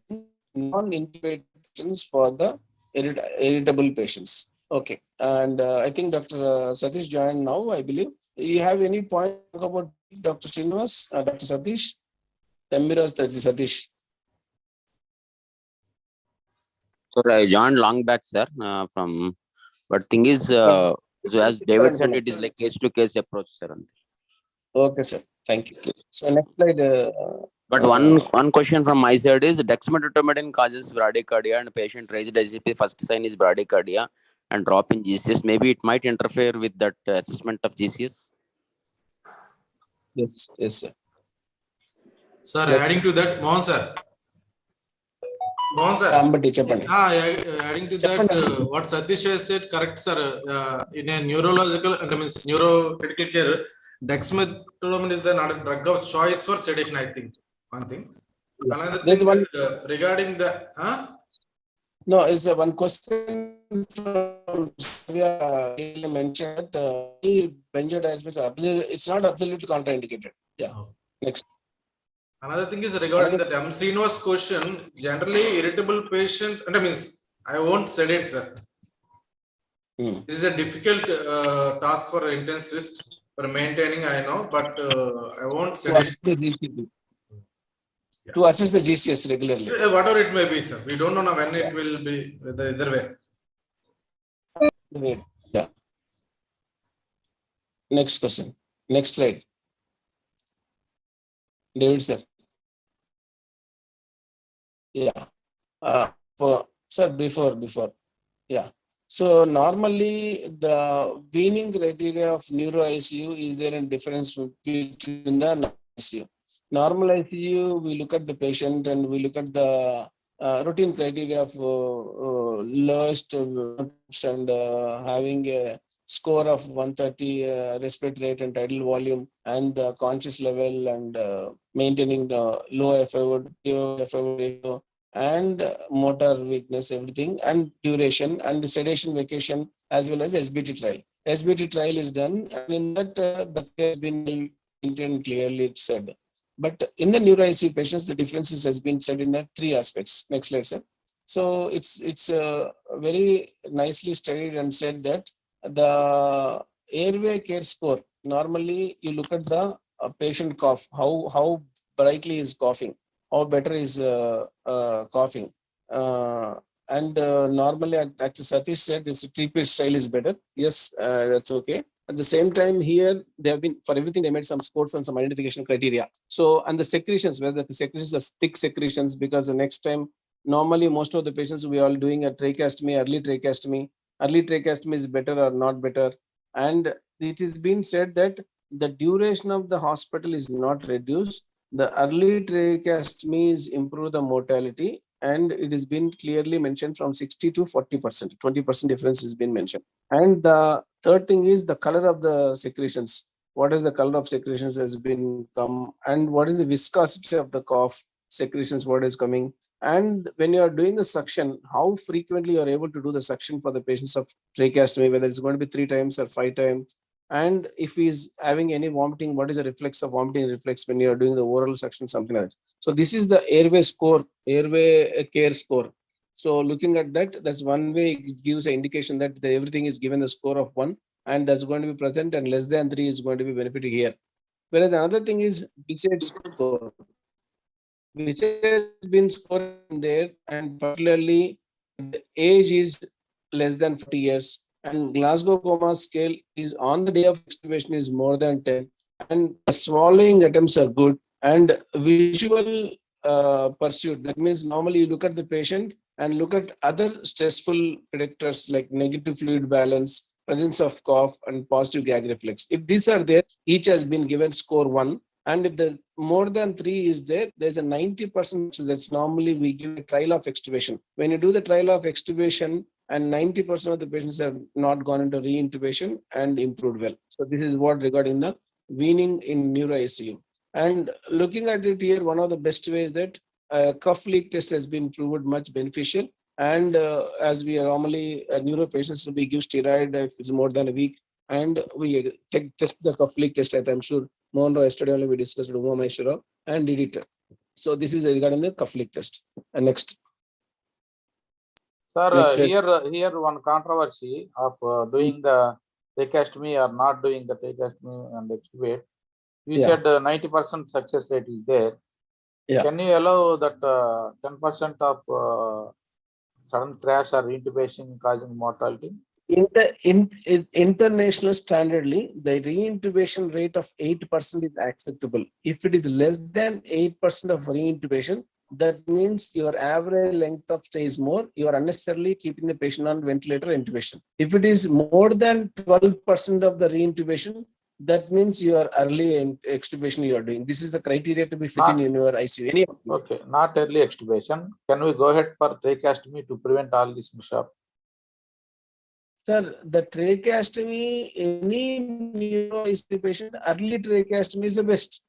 non-intubated patients, for the irritable patients. Okay, and I think Dr. Satish joined now, I believe. You have any point about Dr. Srinivas, Dr. Satish? Tamiras, Satish. So I joined long back, sir, but thing is, so as David said, it is like case-to-case approach, sir. Okay, sir. Thank you. So next slide. But one question from my side is dexmedetomidine causes bradycardia and patient raised ICP, first sign is bradycardia and drop in GCS. Maybe it might interfere with that assessment of GCS. Yes, sir. Sir, adding to that, Mohan sir. Adding to that, what Satish has said, correct, sir. In a neurological, neurocritical care, dexmedetomidine is not a drug of choice for sedation, I think. One thing. Another thing regarding the. No, it's a one question from mentioned benzodiazepines. It's not absolutely contraindicated. Yeah. Next. Another thing is regarding the Srinivas question. Generally, irritable patient, I won't sedate, sir. This is a difficult task for intensivist for maintaining, I know, but I won't sedate. To assess the GCS regularly. Whatever it may be, sir. We don't know when it will be, either way. Yeah. Next question. Next slide. David, sir. Yeah. Sir, before. Yeah. So normally the weaning criteria of neuro ICU, is there a difference between the ICU? Normal ICU, we look at the patient and we look at the routine criteria of lowest and having a score of 130 respiratory rate and tidal volume and the conscious level and maintaining the low FIO ratio and motor weakness, everything, and duration and sedation vacation as well as SBT trial. SBT trial is done, and in that the case has been maintained clearly said. But in the neuro ICU patients, the differences has been said in the three aspects. Next slide, sir. So it's very nicely studied and said that the airway care score, normally you look at the patient cough, how brightly is coughing, how better is coughing. Normally, Dr. Satish said this three-page style is better. Yes, that's okay. At the same time, here they have been, for everything, they made some scores and some identification criteria. So, and the secretions, whether the secretions are thick secretions, because the next time, normally most of the patients we are all doing a tracheostomy, early tracheostomy. Early tracheostomy is better or not better. And it is been said that the duration of the hospital is not reduced. The early tracheostomy is improve the mortality, and it has been clearly mentioned from 60 to 40%, 20% difference has been mentioned. And the third thing is the color of the secretions. What is the color of secretions has been come, and what is the viscosity of the cough secretions, what is coming. And when you are doing the suction, how frequently you are able to do the suction for the patients of tracheostomy, whether it's going to be 3 times or 5 times. And if he's having any vomiting, what is the reflex of vomiting reflex when you are doing the oral suction, something like that. So this is the airway score, airway care score. So looking at that, that's one way it gives an indication that everything is given a score of 1, and that's going to be present, and less than 3 is going to be benefiting here. Whereas another thing is BCH score, which has been scored there, and particularly the age is less than 40 years. and Glasgow Coma Scale is on the day of extubation is more than 10, and the swallowing attempts are good, and visual pursuit. That means normally you look at the patient and look at other stressful predictors like negative fluid balance, presence of cough, and positive gag reflex. If these are there, each has been given score 1. And if the more than 3 is there, there's a 90%. That's normally we give a trial of extubation. When you do the trial of extubation, and 90% of the patients have not gone into re-intubation and improved well. So this is what regarding the weaning in neuro ICU. And looking at it here, one of the best ways that cuff leak test has been proved much beneficial. And as we are normally neuro patients, we give steroid if it's more than a week, and we test the cuff leak test. As I'm sure Monroe yesterday only we discussed Uma Maheshwara and did it. So this is regarding the cuff leak test. And next. Sir, here one controversy of doing the tracheostomy or not doing the tracheostomy and extubate. You said 90% success rate is there. Yeah. Can you allow that 10% of sudden crash or intubation causing mortality? International standardly, the reintubation rate of 8% is acceptable. If it is less than 8% of reintubation, that means your average length of stay is more. You are unnecessarily keeping the patient on ventilator intubation. If it is more than 12% of the reintubation, that means you are early extubation you are doing. This is the criteria to be fitting in your ICU. Okay, not early extubation. Can we go ahead for tracheostomy to prevent all this mishap? Sir, the tracheostomy, any neuro ICU patient, early tracheostomy is the best.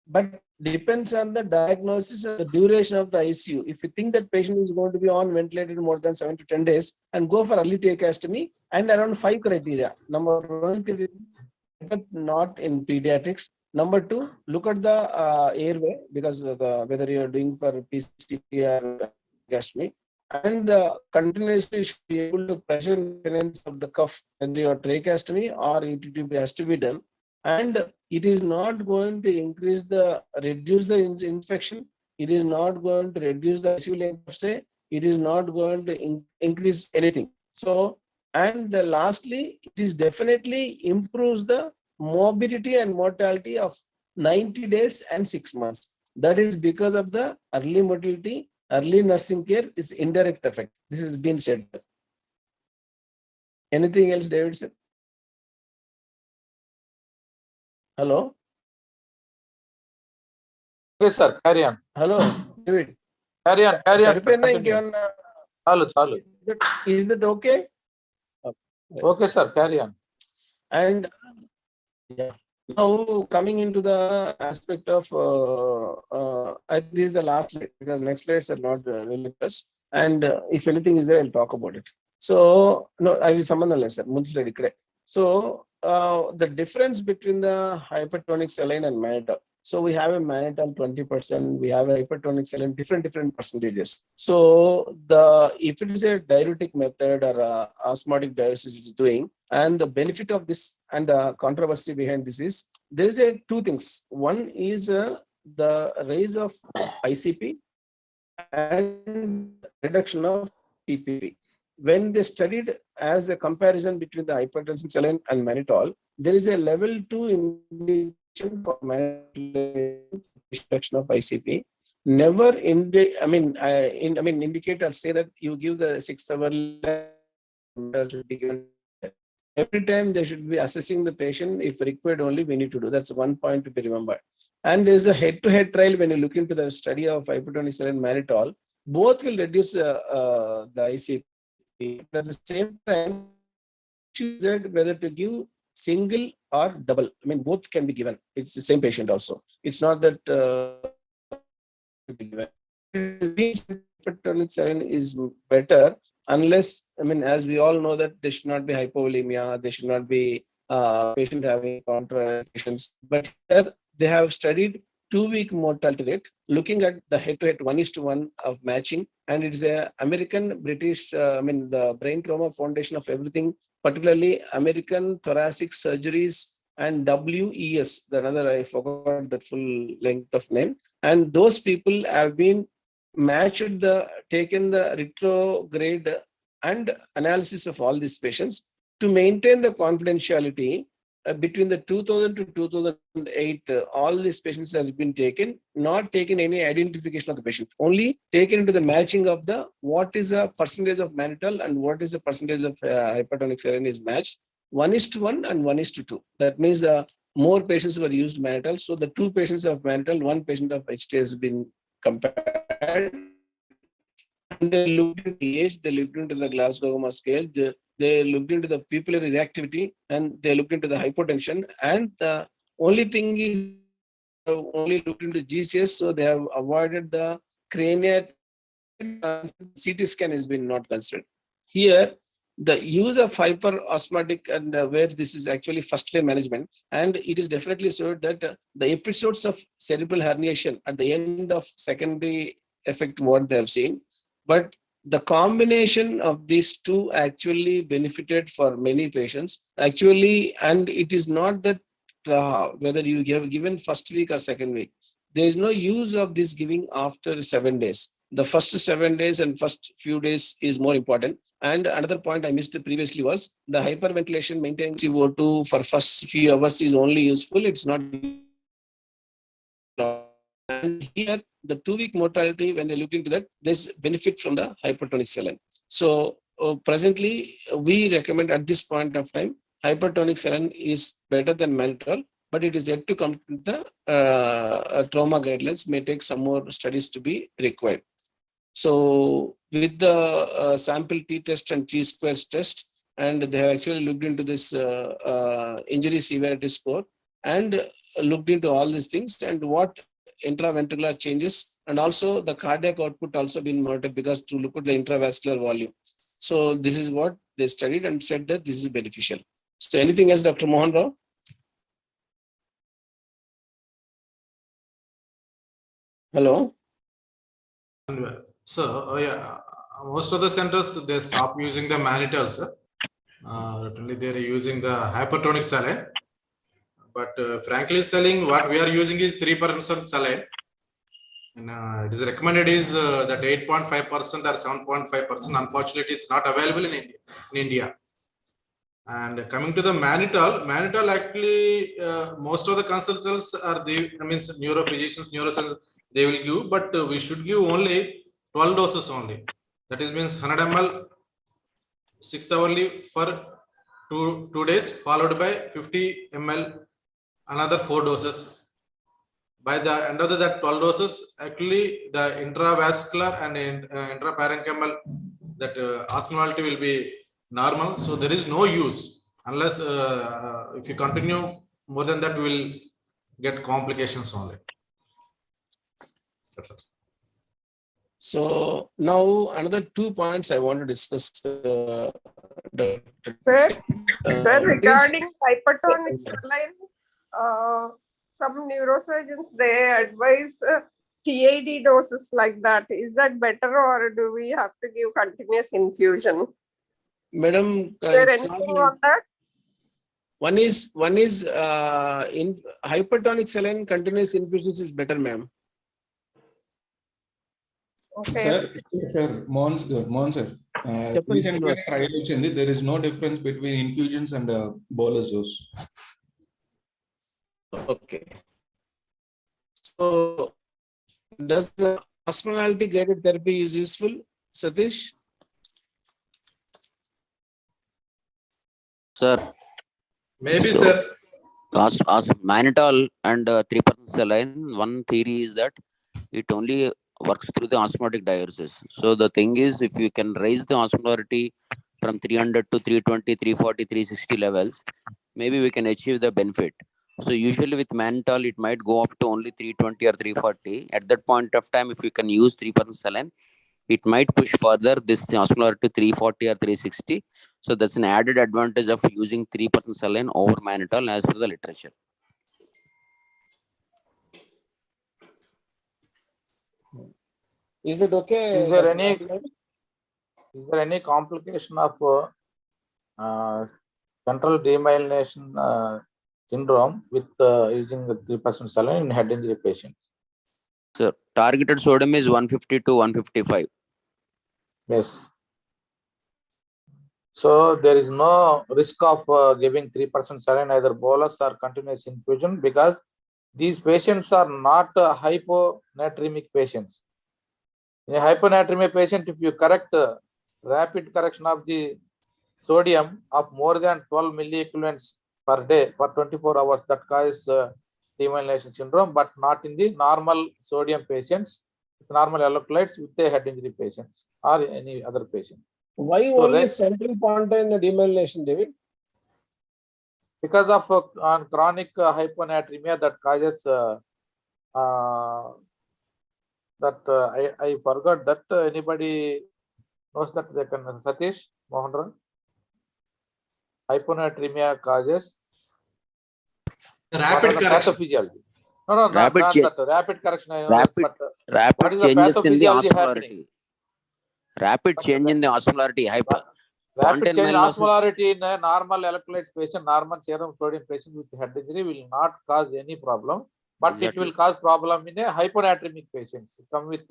But depends on the diagnosis and the duration of the ICU. If you think that patient is going to be on ventilated more than 7 to 10 days, and go for early tracheostomy, and around 5 criteria. Number 1, but not in pediatrics. Number 2, look at the airway, because of whether you are doing for PCP or tracheostomy. And continuously should be able to pressure maintenance of the cuff when your tracheostomy or it has to be done. And it is not going to reduce the infection. It is not going to reduce the ICU length of stay. It is not going to increase anything. So, and lastly, it is definitely improves the morbidity and mortality of 90 days and 6 months. That is because of the early mortality, early nursing care is indirect effect. This has been said. Anything else, David said? Hello? Yes, sir. Carry on. Hello, David. Carry on. Is that okay? Okay, sir. Carry on. And now coming into the aspect of, I think this is the last slide because next slides are not related. And if anything is there, I'll talk about it. So, no, I will summon the lesson. So, the difference between the hypertonic saline and mannitol. So we have a mannitol 20%, we have a hypertonic saline, different percentages. So if it is a diuretic method or osmotic diuresis which is doing, and the benefit of this and the controversy behind this is, there is 2 things. One is the rise of ICP and reduction of CPP. When they studied as a comparison between the hypertension saline and mannitol, there is a level 2 indication for reduction of ICP. Never indicate or say that you give the 6 hour every time they should be assessing the patient. If required only we need to do. That's one point to be remembered. And there's a head-to-head trial when you look into the study of hypertonic saline and mannitol. Both will reduce the ICP. But at the same time, choose whether to give single or double. I mean, both can be given. It's the same patient also. It's not that hypertonic saline is better unless, I mean, as we all know that there should not be hypovolemia, there should not be patient having contraindications. But here they have studied 2-week mortality rate, looking at the head-to-head 1:1 of matching, and it is a American British, the Brain Trauma Foundation of everything, particularly American Thoracic Surgeries and WES, another I forgot the full length of name, and those people have been taken the retrograde and analysis of all these patients to maintain the confidentiality. Between the 2000 to 2008, all these patients have been taken, not taken any identification of the patient, only taken into the matching of the what is a percentage of mannitol and what is the percentage of hypertonic saline is matched 1:1 and 1:2. That means more patients were used mannitol. So the 2 patients of mannitol, 1 patient of HT has been compared. And they looked into age, they looked into the Glasgow Coma scale, they looked into the pupillary reactivity, and they looked into the hypotension. And the only thing is only looked into GCS, so they have avoided the cranial. CT scan has been not considered. Here, the use of hyperosmotic and where this is actually first line management, and it is definitely showed that the episodes of cerebral herniation at the end of secondary effect what they have seen, but the combination of these two actually benefited for many patients actually, and it is not that whether you have given first week or second week, there is no use of this giving after 7 days. The first 7 days and first few days is more important. And another point I missed previously was the hyperventilation maintaining CO2 for first few hours is only useful. It's not. And here, the 2-week mortality, when they looked into that, there's benefit from the hypertonic saline. So presently, we recommend at this point of time, hypertonic saline is better than mannitol, but it is yet to come to the trauma guidelines. May take some more studies to be required. So with the sample t-test and chi-squares test, and they have actually looked into this injury severity score and looked into all these things and what intraventricular changes, and also the cardiac output also been monitored because to look at the intravascular volume. So this is what they studied and said that this is beneficial. So anything else, Dr. Mohan Rao? Hello? So yeah, most of the centers they stop using the mannitols. Only they are using the hypertonic saline. But frankly selling, what we are using is 3% saline. And it is recommended is that 8.5% or 7.5%. Unfortunately, it's not available in India. And coming to the mannitol actually most of the consultants are neurophysicians, neurosurgeons, they will give, but we should give only 12 doses only. That is means 100 ml 6 hourly for two days, followed by 50 ml another 4 doses. By the end of that 12 doses, actually the intravascular and intraparenchymal that osmolality will be normal. So there is no use unless if you continue more than that, we will get complications only. That's it. So now another 2 points I want to discuss. Sir, regarding hypertonic saline, some neurosurgeons, they advise TID doses like that. Is that better, or do we have to give continuous infusion? Madam, is there anything on that? One is in hypertonic saline continuous infusion is better, ma'am. Okay. Sir, Mohan sir. Recently trial there is no difference between infusions and bolus dose. Okay. So does the osmolality guided therapy is useful, Satish? Sir. Maybe, so, sir. Mannitol and 3% saline, one theory is that it only works through the osmotic diuresis. So the thing is, if you can raise the osmolarity from 300 to 320, 340, 360 levels, maybe we can achieve the benefit. So usually with mannitol, it might go up to only 320 or 340. At that point of time, if you can use 3% saline, it might push further this osmolarity to 340 or 360. So that's an added advantage of using 3% saline over mannitol as per the literature. Is it okay? Is there any complication of central demyelination syndrome with using the 3% saline in head injury patients? So targeted sodium is 150 to 155. Yes. So there is no risk of giving 3% saline, either bolus or continuous infusion, because these patients are not hyponatremic patients. In a hyponatremia patient, if you correct rapid correction of the sodium of more than 12 milliequivalents per day for 24 hours, that causes demyelination syndrome, but not in the normal sodium patients, with normal electrolytes with a head injury patients or any other patient. Why So only central pontine demyelination, David? Because of on chronic hyponatremia that causes I forgot that anybody knows that they can Satish Mohanran. Hyponatremia causes rapid correction. pathophysiology. No, Rapid not change- that. Rapid correction, I know Rapid, that, but what rapid is the changes in the pathophysiology osmolarity. happening? Rapid But change in the osmolarity. Rapid change in myelinosis. osmolarity in a normal electrolytes patient, normal serum sodium patient with head injury will not cause any problem, but Exactly. it will cause problem in a hyponatremic patients. Come with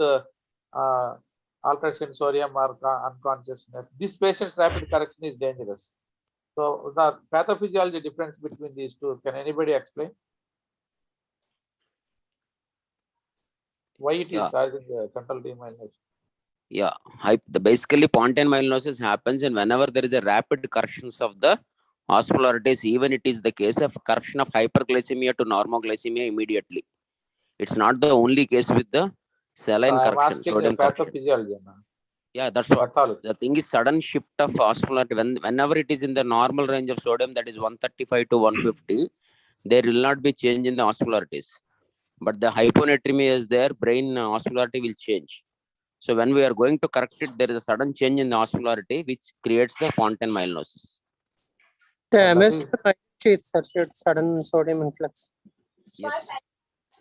altered sensorium or unconsciousness. These patients' rapid correction is dangerous. So the pathophysiology difference between these two, can anybody explain? Why it is causing the central demyelination? Yeah, basically pontine myelinosis happens and whenever there is a rapid corrections of the osmolarities, even it is the case of correction of hyperglycemia to normoglycemia immediately. It's not the only case with the saline I am correction, asking sodium correction. pathophysiology. Yeah, that's what. Pathology. The thing is sudden shift of osmolarity. Whenever it is in the normal range of sodium, that is 135 to 150, there will not be change in the osmolarities. But the hyponatremia is there, brain osmolarity will change. So when we are going to correct it, there is a sudden change in the osmolarity, which creates the pontine myelinosis. The MS sheath circuit, sudden sodium influx. Yes.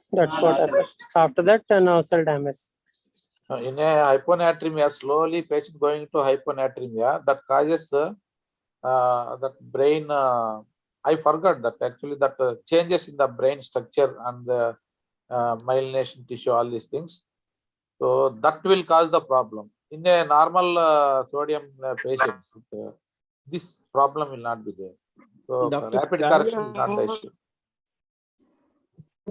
That's what happens. After that, nasal damage. In a hyponatremia, slowly patient going to hyponatremia, that causes that brain. I forgot that actually that changes in the brain structure and the myelination tissue, all these things. So that will cause the problem. In a normal sodium patients, this problem will not be there. So rapid correction is not the issue.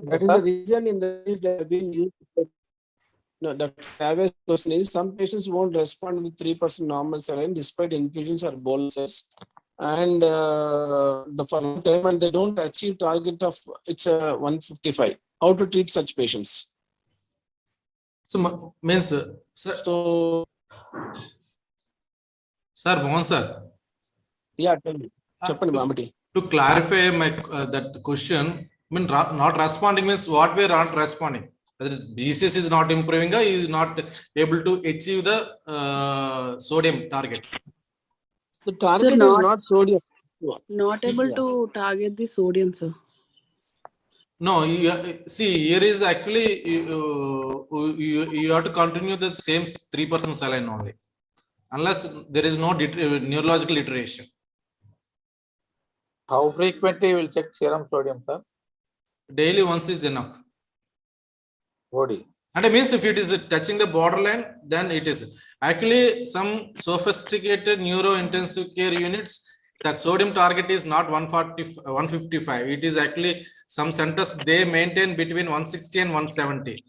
That is the reason in the case that have been used. No, the Travis question is some patients won't respond with 3% normal saline despite infusions or boluses, and the for long time, and they don't achieve target of it's 155. How to treat such patients? So means sir, So sir, Mohan sir. Yeah, tell me. To clarify my that question, I mean not responding means what we are not responding. Whether GCS is not improving, he is not able to achieve the sodium target. The target is not sodium. Not able to target the sodium, sir. No, see, here is actually you have to continue the same 3% saline only, unless there is no neurological iteration. How frequently you will check serum sodium, sir? Daily once is enough. Body. And it means if it is touching the borderline, then it is. Actually, some sophisticated neuro intensive care units, that sodium target is not 155. It is actually some centers they maintain between 160 and 170.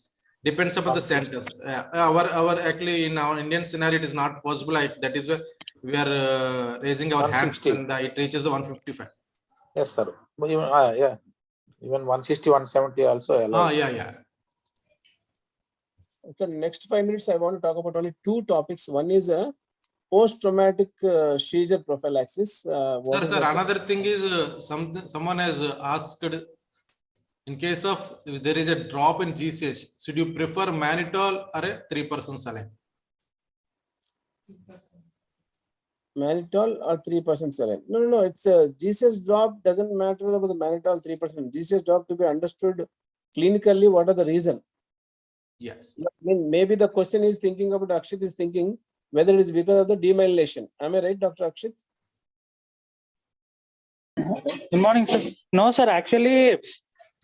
Depends upon the centers. Our actually in our Indian scenario, it is not possible. That is where we are raising our hands and it reaches the 155. Yes, sir. Even, yeah. Even 160, 170 also allowed. Yeah. So next 5 minutes, I want to talk about only two topics. One is a post-traumatic seizure prophylaxis. Sir, another thing is someone has asked, in case of if there is a drop in GCH, should you prefer mannitol or a 3% saline? Mannitol or 3% saline? No. It's a GCS drop doesn't matter about the mannitol 3%. GCS drop to be understood clinically. What are the reason? Yes. I mean, maybe the question is thinking about Akshit is thinking whether it is because of the demyelination. Am I right, Dr. Akshit? Good morning, sir. No, sir. Actually,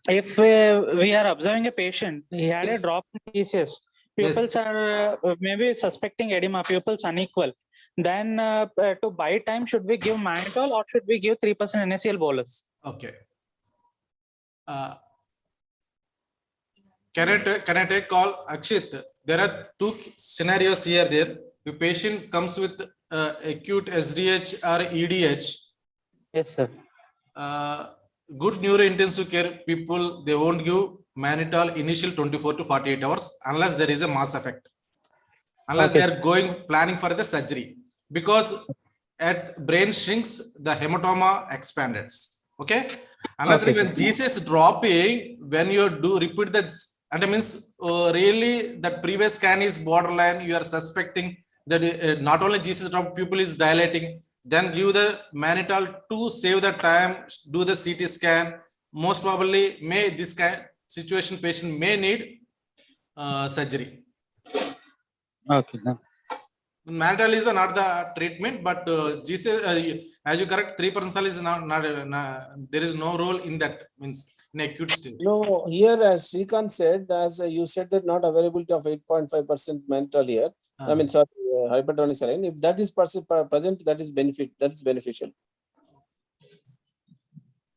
if we are observing a patient, he had a drop in TCS. Pupils are maybe suspecting edema, pupils unequal. then to buy time, should we give mannitol or should we give 3% NaCl bolus? Okay. Can I take call? Akshit, there are two scenarios here. The patient comes with acute SDH or EDH. Yes, sir. Good neurointensive care people, they won't give mannitol initial 24 to 48 hours unless there is a mass effect. Unless they are planning for the surgery. Because at brain shrinks, the hematoma expands. Okay? Another thing, when GC is dropping, when you repeat that, and it means really that previous scan is borderline, you are suspecting that not only GC is dropping, pupil is dilating, then give the mannitol to save the time, do the CT scan. Most probably, this kind of situation patient may need surgery. Okay. Mannitol is not the treatment, but GC, as you correct, 3% is not there is no role in that, means in acute stage. No, here as Srikanth said, as you said that not availability of 8.5% mannitol here. I mean, sorry, hypertonic saline. If that is present, that is beneficial.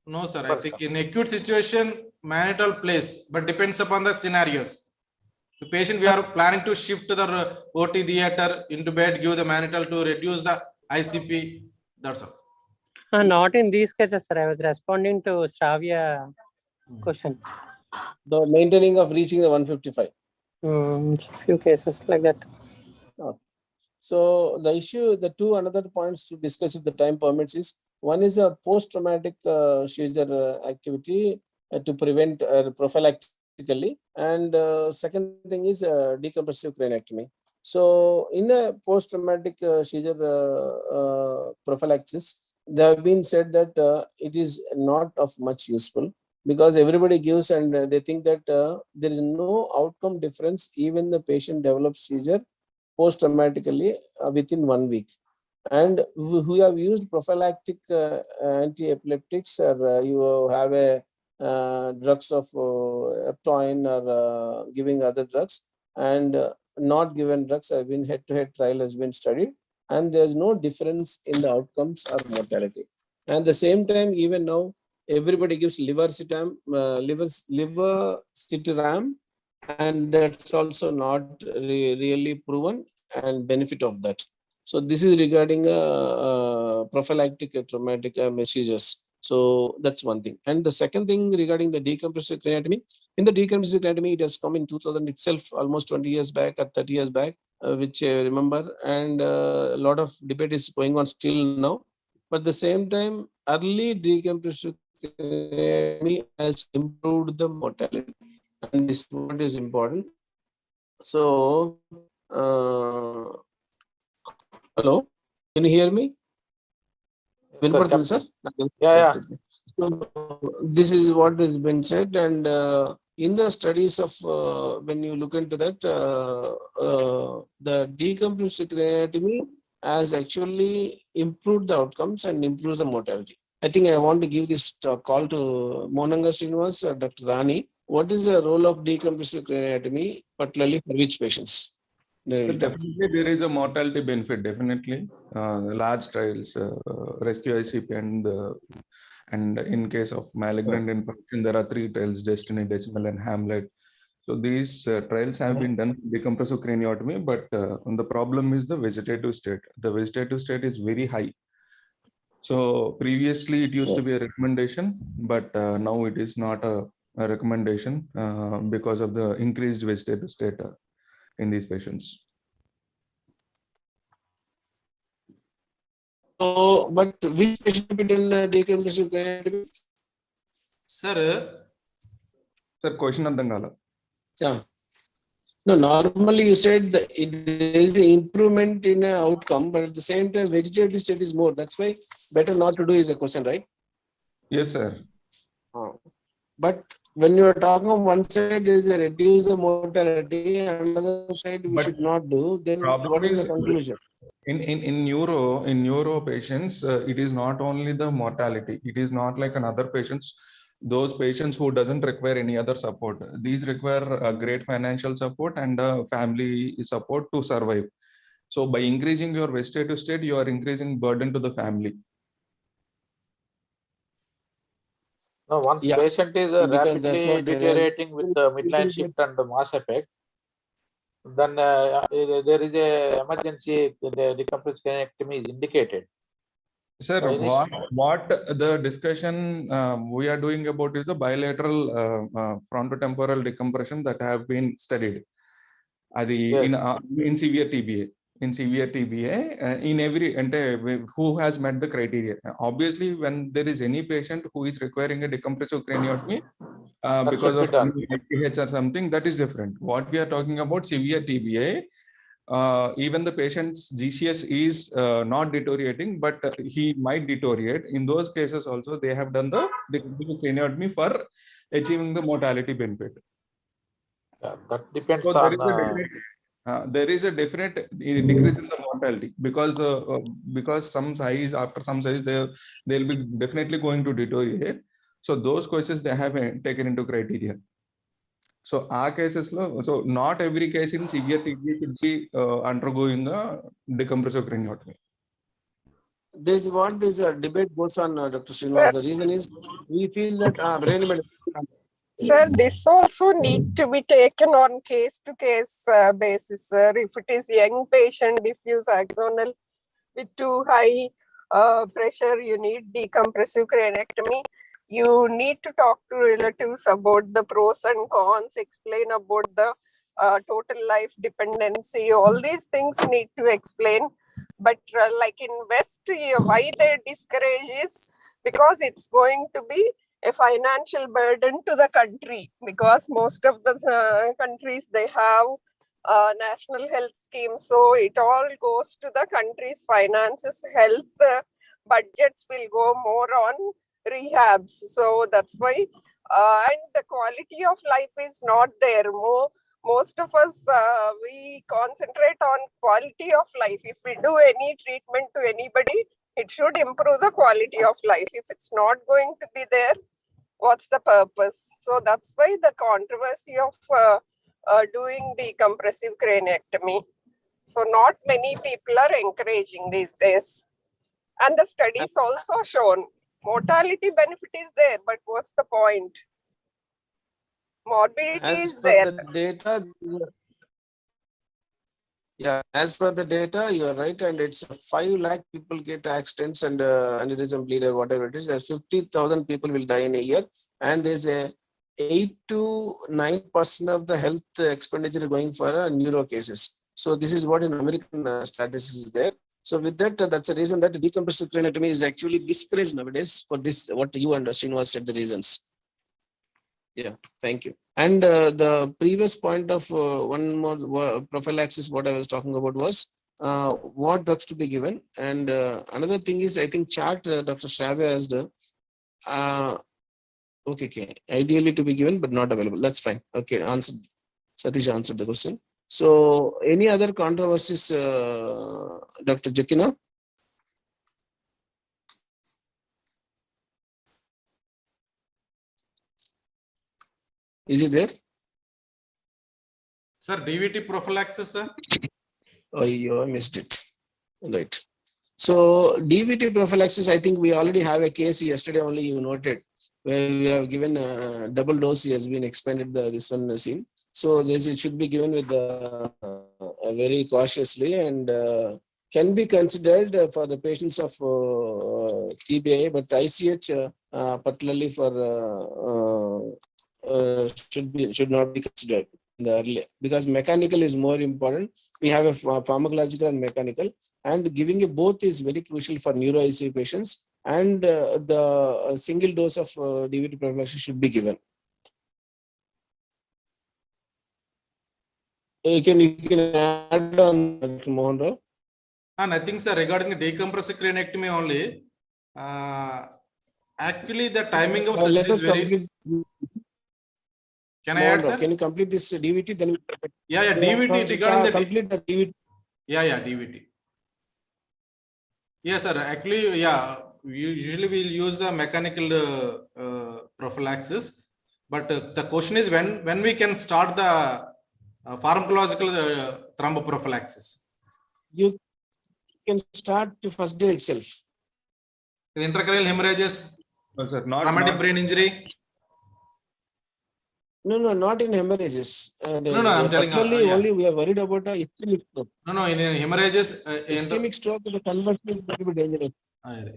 No, sir. I think in acute situation, mannitol plays, but depends upon the scenarios. The patient we are planning to shift to the OT theater into bed, give the mannitol to reduce the ICP. That's all. Not in these cases, sir. I was responding to Shravya question. The maintaining of reaching the 155. Few cases like that. So the issue, the two another points to discuss if the time permits is, one is a post-traumatic seizure activity to prevent prophylactically, and second thing is decompressive craniectomy. So in a post-traumatic seizure prophylaxis, they have been said that it is not of much useful because everybody gives and they think that there is no outcome difference even the patient develops seizure post-traumatically within 1 week. And who have used prophylactic anti-epileptics, or you have a drugs of Eptoin or giving other drugs, and not given drugs have been head-to-head trial has been studied, and there's no difference in the outcomes or mortality. And at the same time, even now, everybody gives leversitam, leversitiram, and that's also not really proven and benefit of that. So this is regarding prophylactic traumatic seizures. So that's one thing. And the second thing regarding the decompressive craniotomy, in the decompressive craniotomy, it has come in 2000 itself, almost 20 years back or 30 years back, which I remember. And a lot of debate is going on still now. But at the same time, early decompressive craniotomy has improved the mortality. And this is what is important. So, hello, can you hear me? Sir? Yeah. So, this is what has been said, and in the studies of when you look into that, the decompressive craniotomy has actually improved the outcomes and improved the mortality. I think I want to give this call to Monanga Srinivas or Dr. Rani. What is the role of decompressive craniotomy, particularly for which patients? So definitely there is a mortality benefit, definitely. Large trials, rescue ICP and in case of malignant infarction, there are 3 trials, Destiny, Decimal and Hamlet. So these trials have been done decompressive craniotomy, but the problem is the vegetative state. The vegetative state is very high. So previously it used to be a recommendation, but now it is not a recommendation because of the increased vegetative state in these patients. So, but which patient be done decompressive craniotomy? Sir, question of Dangala. Yeah. No, normally you said that there is an improvement in an outcome, but at the same time, vegetative state is more. That's why better not to do is a question, right? Yes, sir. But when you are talking on one side, there is a reduce the mortality, and another side we should not do. Then what is the conclusion? In neuro patients, it is not only the mortality. It is not like another patients. Those patients who doesn't require any other support. These require great financial support and family support to survive. So by increasing your vegetative state, you are increasing burden to the family. No, once Yeah, patient is because that's rapidly what deteriorating with the midline shift and the mass effect, then there is a emergency, the decompressive cranectomy is indicated. Sir, what the discussion we are doing about is a bilateral frontotemporal decompression that have been studied. In severe TBA. In severe TBA, in every who has met the criteria. Obviously, when there is any patient who is requiring a decompressive craniotomy because of PH or something, that is different. What we are talking about severe TBA, even the patient's GCS is not deteriorating, but he might deteriorate. In those cases also, they have done the decompressive craniotomy for achieving the mortality benefit. Yeah, that depends so on. There is a definite decrease in the mortality because some size, after some size, they'll be definitely going to deteriorate. So those cases they have taken into criteria. So our cases, so not every case in severe TBA should be undergoing a decompressive craniotomy. This debate goes on, Dr. Srinivas. The reason is we feel that Sir, this also need to be taken on case-to-case basis, sir. If it is young patient, diffuse axonal with too high pressure, you need decompressive cranectomy. You need to talk to relatives about the pros and cons, explain about the total life dependency. All these things need to explain. But like in West, why they discourage is because it's going to be a financial burden to the country, because most of the countries, they have national health schemes. So it all goes to the country's finances. Health budgets will go more on rehabs. So that's why, and the quality of life is not there. Most of us, we concentrate on quality of life. If we do any treatment to anybody, it should improve the quality of life. If it's not going to be there, what's the purpose? So that's why the controversy of doing decompressive cranectomy. So not many people are encouraging these days. And the studies also shown mortality benefit is there, but what's the point? Morbidity is there. The data, as per the data, you are right, and it's 5 lakh people get accidents and aneurysm bleed or whatever it is. There's 50,000 people will die in a year, and there's a 8 to 9% of the health expenditure going for neuro cases. So this is what in American statistics is there. So with that, that's the reason that decompressive craniotomy is actually discouraged nowadays for this. What you and Srinivas said the reasons. Yeah, thank you. And the previous point of one more prophylaxis, what I was talking about was what drugs to be given. And another thing is, I think chart Dr. Shravya asked, okay, ideally to be given, but not available. That's fine. Okay, answered. Satish answered the question. So any other controversies, Dr. Jakina? Is it there? Sir, DVT prophylaxis, sir? Oh, you missed it. Right. So DVT prophylaxis, I think we already have a case yesterday only you noted, where we have given a double dose has been expanded, this one seen. So this it should be given with very cautiously and can be considered for the patients of TBI, but ICH particularly for should not be considered in the early, because mechanical is more important. We have a pharmacological and mechanical, and giving a both is very crucial for neuro ICU patients, and the single dose of DVT prophylaxis should be given. You can add on, Dr. Mohan Rao. Nothing, sir. Regarding the decompressive cranectomy only, actually the timing of surgery is very. Can I add, sir? Can you complete this DVT? Then DVT regarding the complete the DVT. DVT. Yes, sir. Actually, usually we'll use the mechanical prophylaxis, but the question is when we can start the pharmacological thromboprophylaxis. you can start the first day itself. The intracranial hemorrhages, No, sir, traumatic brain injury. No, not in hemorrhages. No, I'm telling you. Particularly only we are worried about a ischemic stroke. No, in hemorrhages. Ischemic stroke, the conversion is very dangerous.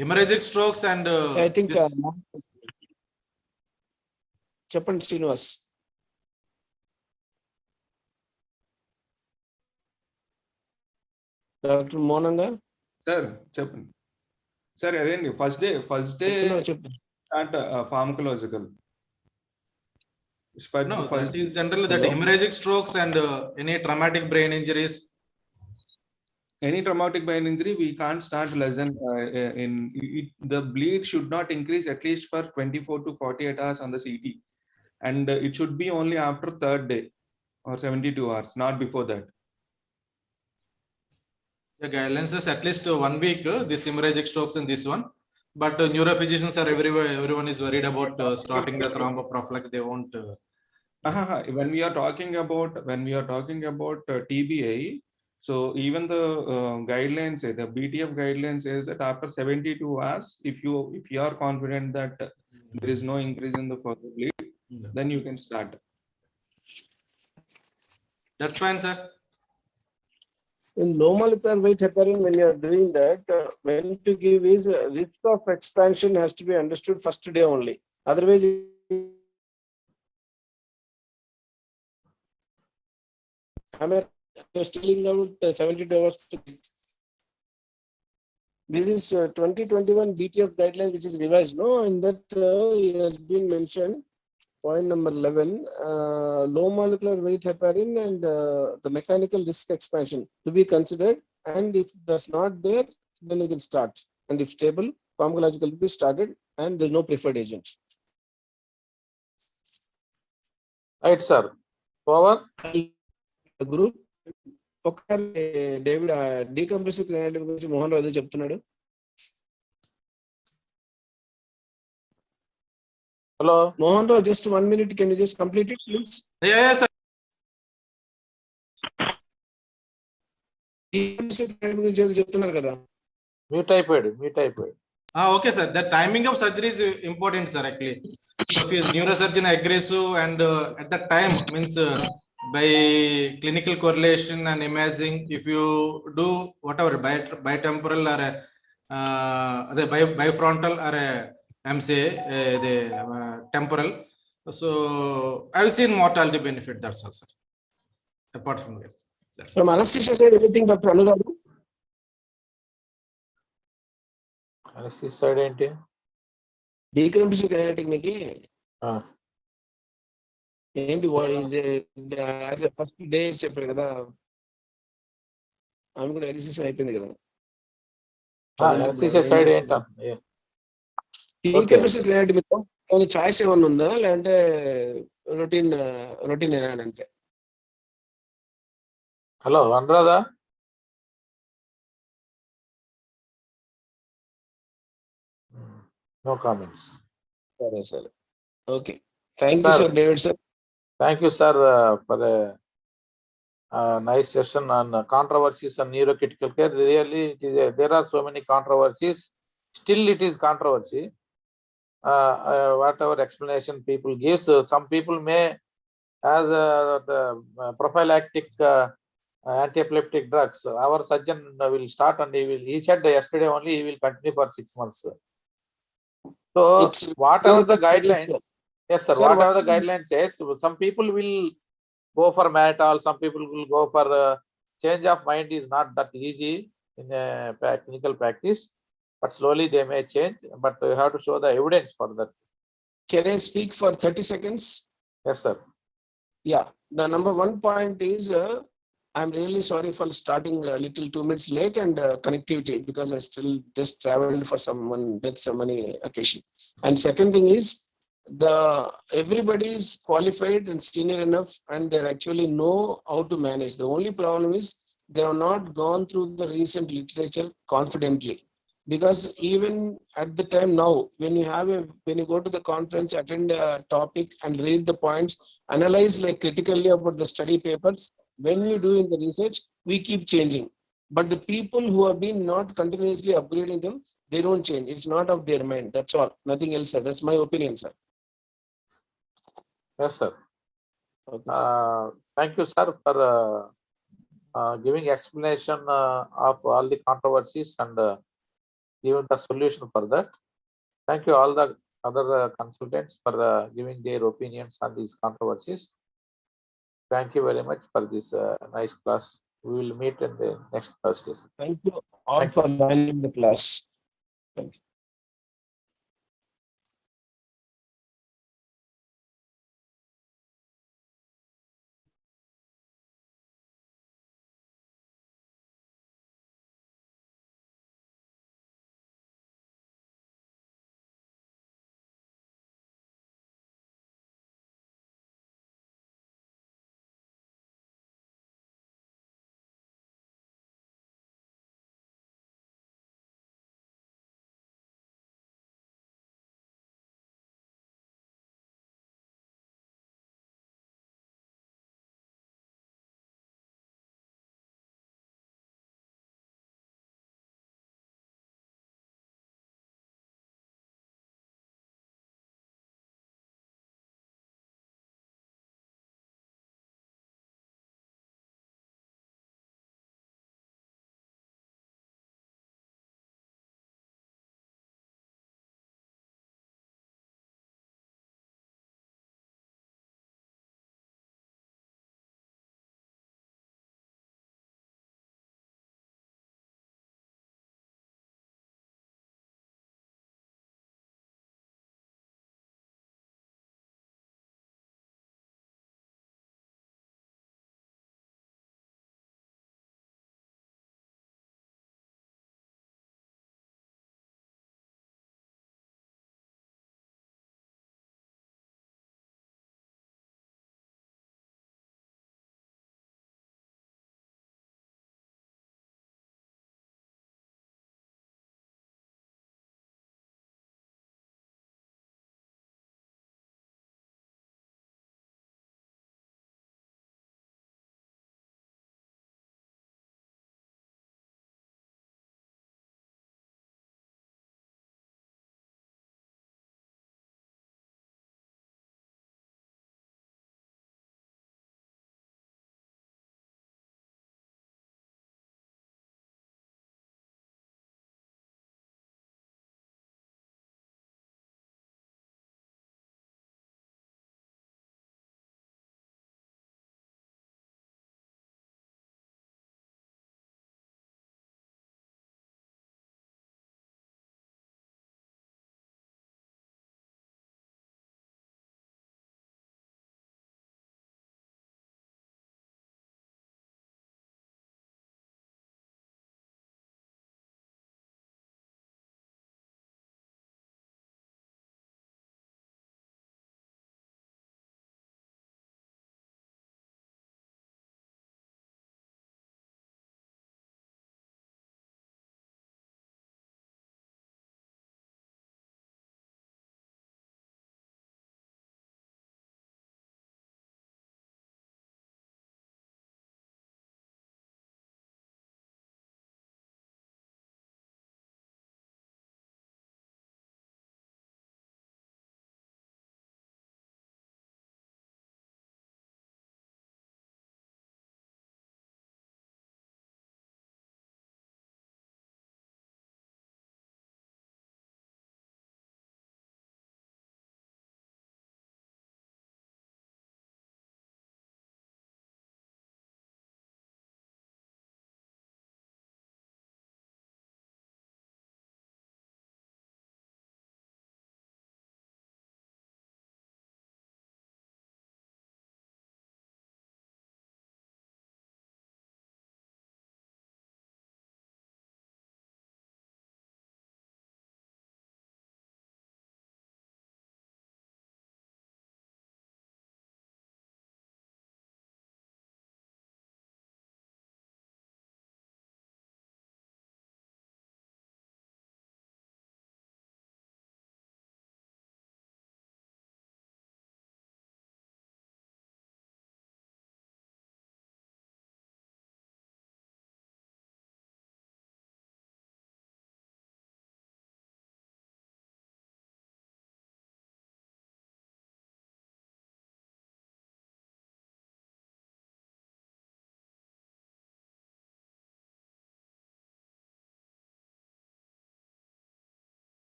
Hemorrhagic strokes and. I think. Chappan Srinivas. Dr. Monanga. Sir, Chappan. Sir, again, first day start pharmacological. No, that is generally that hemorrhagic strokes and any traumatic brain injuries. Any traumatic brain injury, we can't start less than the bleed should not increase at least for 24 to 48 hours on the CT, and it should be only after third day or 72 hours, not before that. The guidelines is at least 1 week. This hemorrhagic strokes in this one, but neurophysicians are everywhere. Everyone is worried about starting the thromboprophylaxis. They won't. When we are talking about TBI, so even the guidelines say, the BTF guidelines says that after 72 hours, if you are confident that there is no increase in the further bleed, then you can start. That's fine, sir. In low molecular weight heparin, when you are doing that, when to give is risk of expansion has to be understood first day only. Otherwise, I'm just telling out 72 hours. This is 2021 BTF guidelines, which is revised. No, in that it has been mentioned. Point number 11, low molecular weight heparin and the mechanical risk expansion to be considered. And if that's not there, then you can start. And if stable, pharmacological will be started, and there's no preferred agent. Right, sir. Over. Group. David, decompressive kleenectomy గురించి మోహన్ రావు చెప్తున్నాడు. Hello. Mohan Rao, just 1 minute. Can you just complete it, please? Yes, sir. చెప్తున్నారు కదా. Mute అయిపోయాడు. Okay, sir. The timing of surgery is important, sir. Actually, so if your neurosurgeon aggressive and at that time means by clinical correlation and imaging, if you do whatever bitemporal or the bifrontal or the temporal, so I've seen mortality benefit. That's all, sir. Apart from that, from anesthesia side, anything, Dr. Anurag? Anesthesia side ఏంటి? Decompressive kleenectomy కి ఏంటి as a first day చెప్పారు కదా, ఆమె కూడా analysis అయిపోయింది కదా. Anesthesia side ఏంట? Decompressive kleenectomy తో చాయిస్ ఏమన్నా ఉందా, లేదంటే రొటీన్ అంతే? Hello, Anuradha? No comments. Sir. Okay. Thank you, sir. David, sir. Thank you, sir, for a nice session on controversies on neurocritical care. Really, there are so many controversies. Still, it is controversy. Whatever explanation people give, so some people may, as the prophylactic antiepileptic drugs, our surgeon will start and he said yesterday only he will continue for 6 months. So whatever the guidelines, yes, sir, whatever the guidelines says, some people will go for mannitol, some people will go for change of mind is not that easy in clinical practice, but slowly they may change, but you have to show the evidence for that. Can I speak for 30 seconds? Yes, sir. Yeah, the number one point is I'm really sorry for starting a little 2 minutes late and connectivity, because I still just traveled for someone death ceremony occasion. And second thing is everybody is qualified and senior enough, and they actually know how to manage. The only problem is they have not gone through the recent literature confidently, because even at the time now, when you go to the conference, attend a topic and read the points, analyze like critically about the study papers, when you do in the research, we keep changing. But the people who have been not continuously upgrading them, they don't change. It's not of their mind. That's all. Nothing else, sir. That's my opinion, sir. Yes, sir. Okay, sir. Thank you, sir, for giving explanation of all the controversies and giving the solution for that. Thank you all the other consultants for giving their opinions on these controversies. Thank you very much for this nice class. We will meet in the next Thursday. Thank you all for joining the class.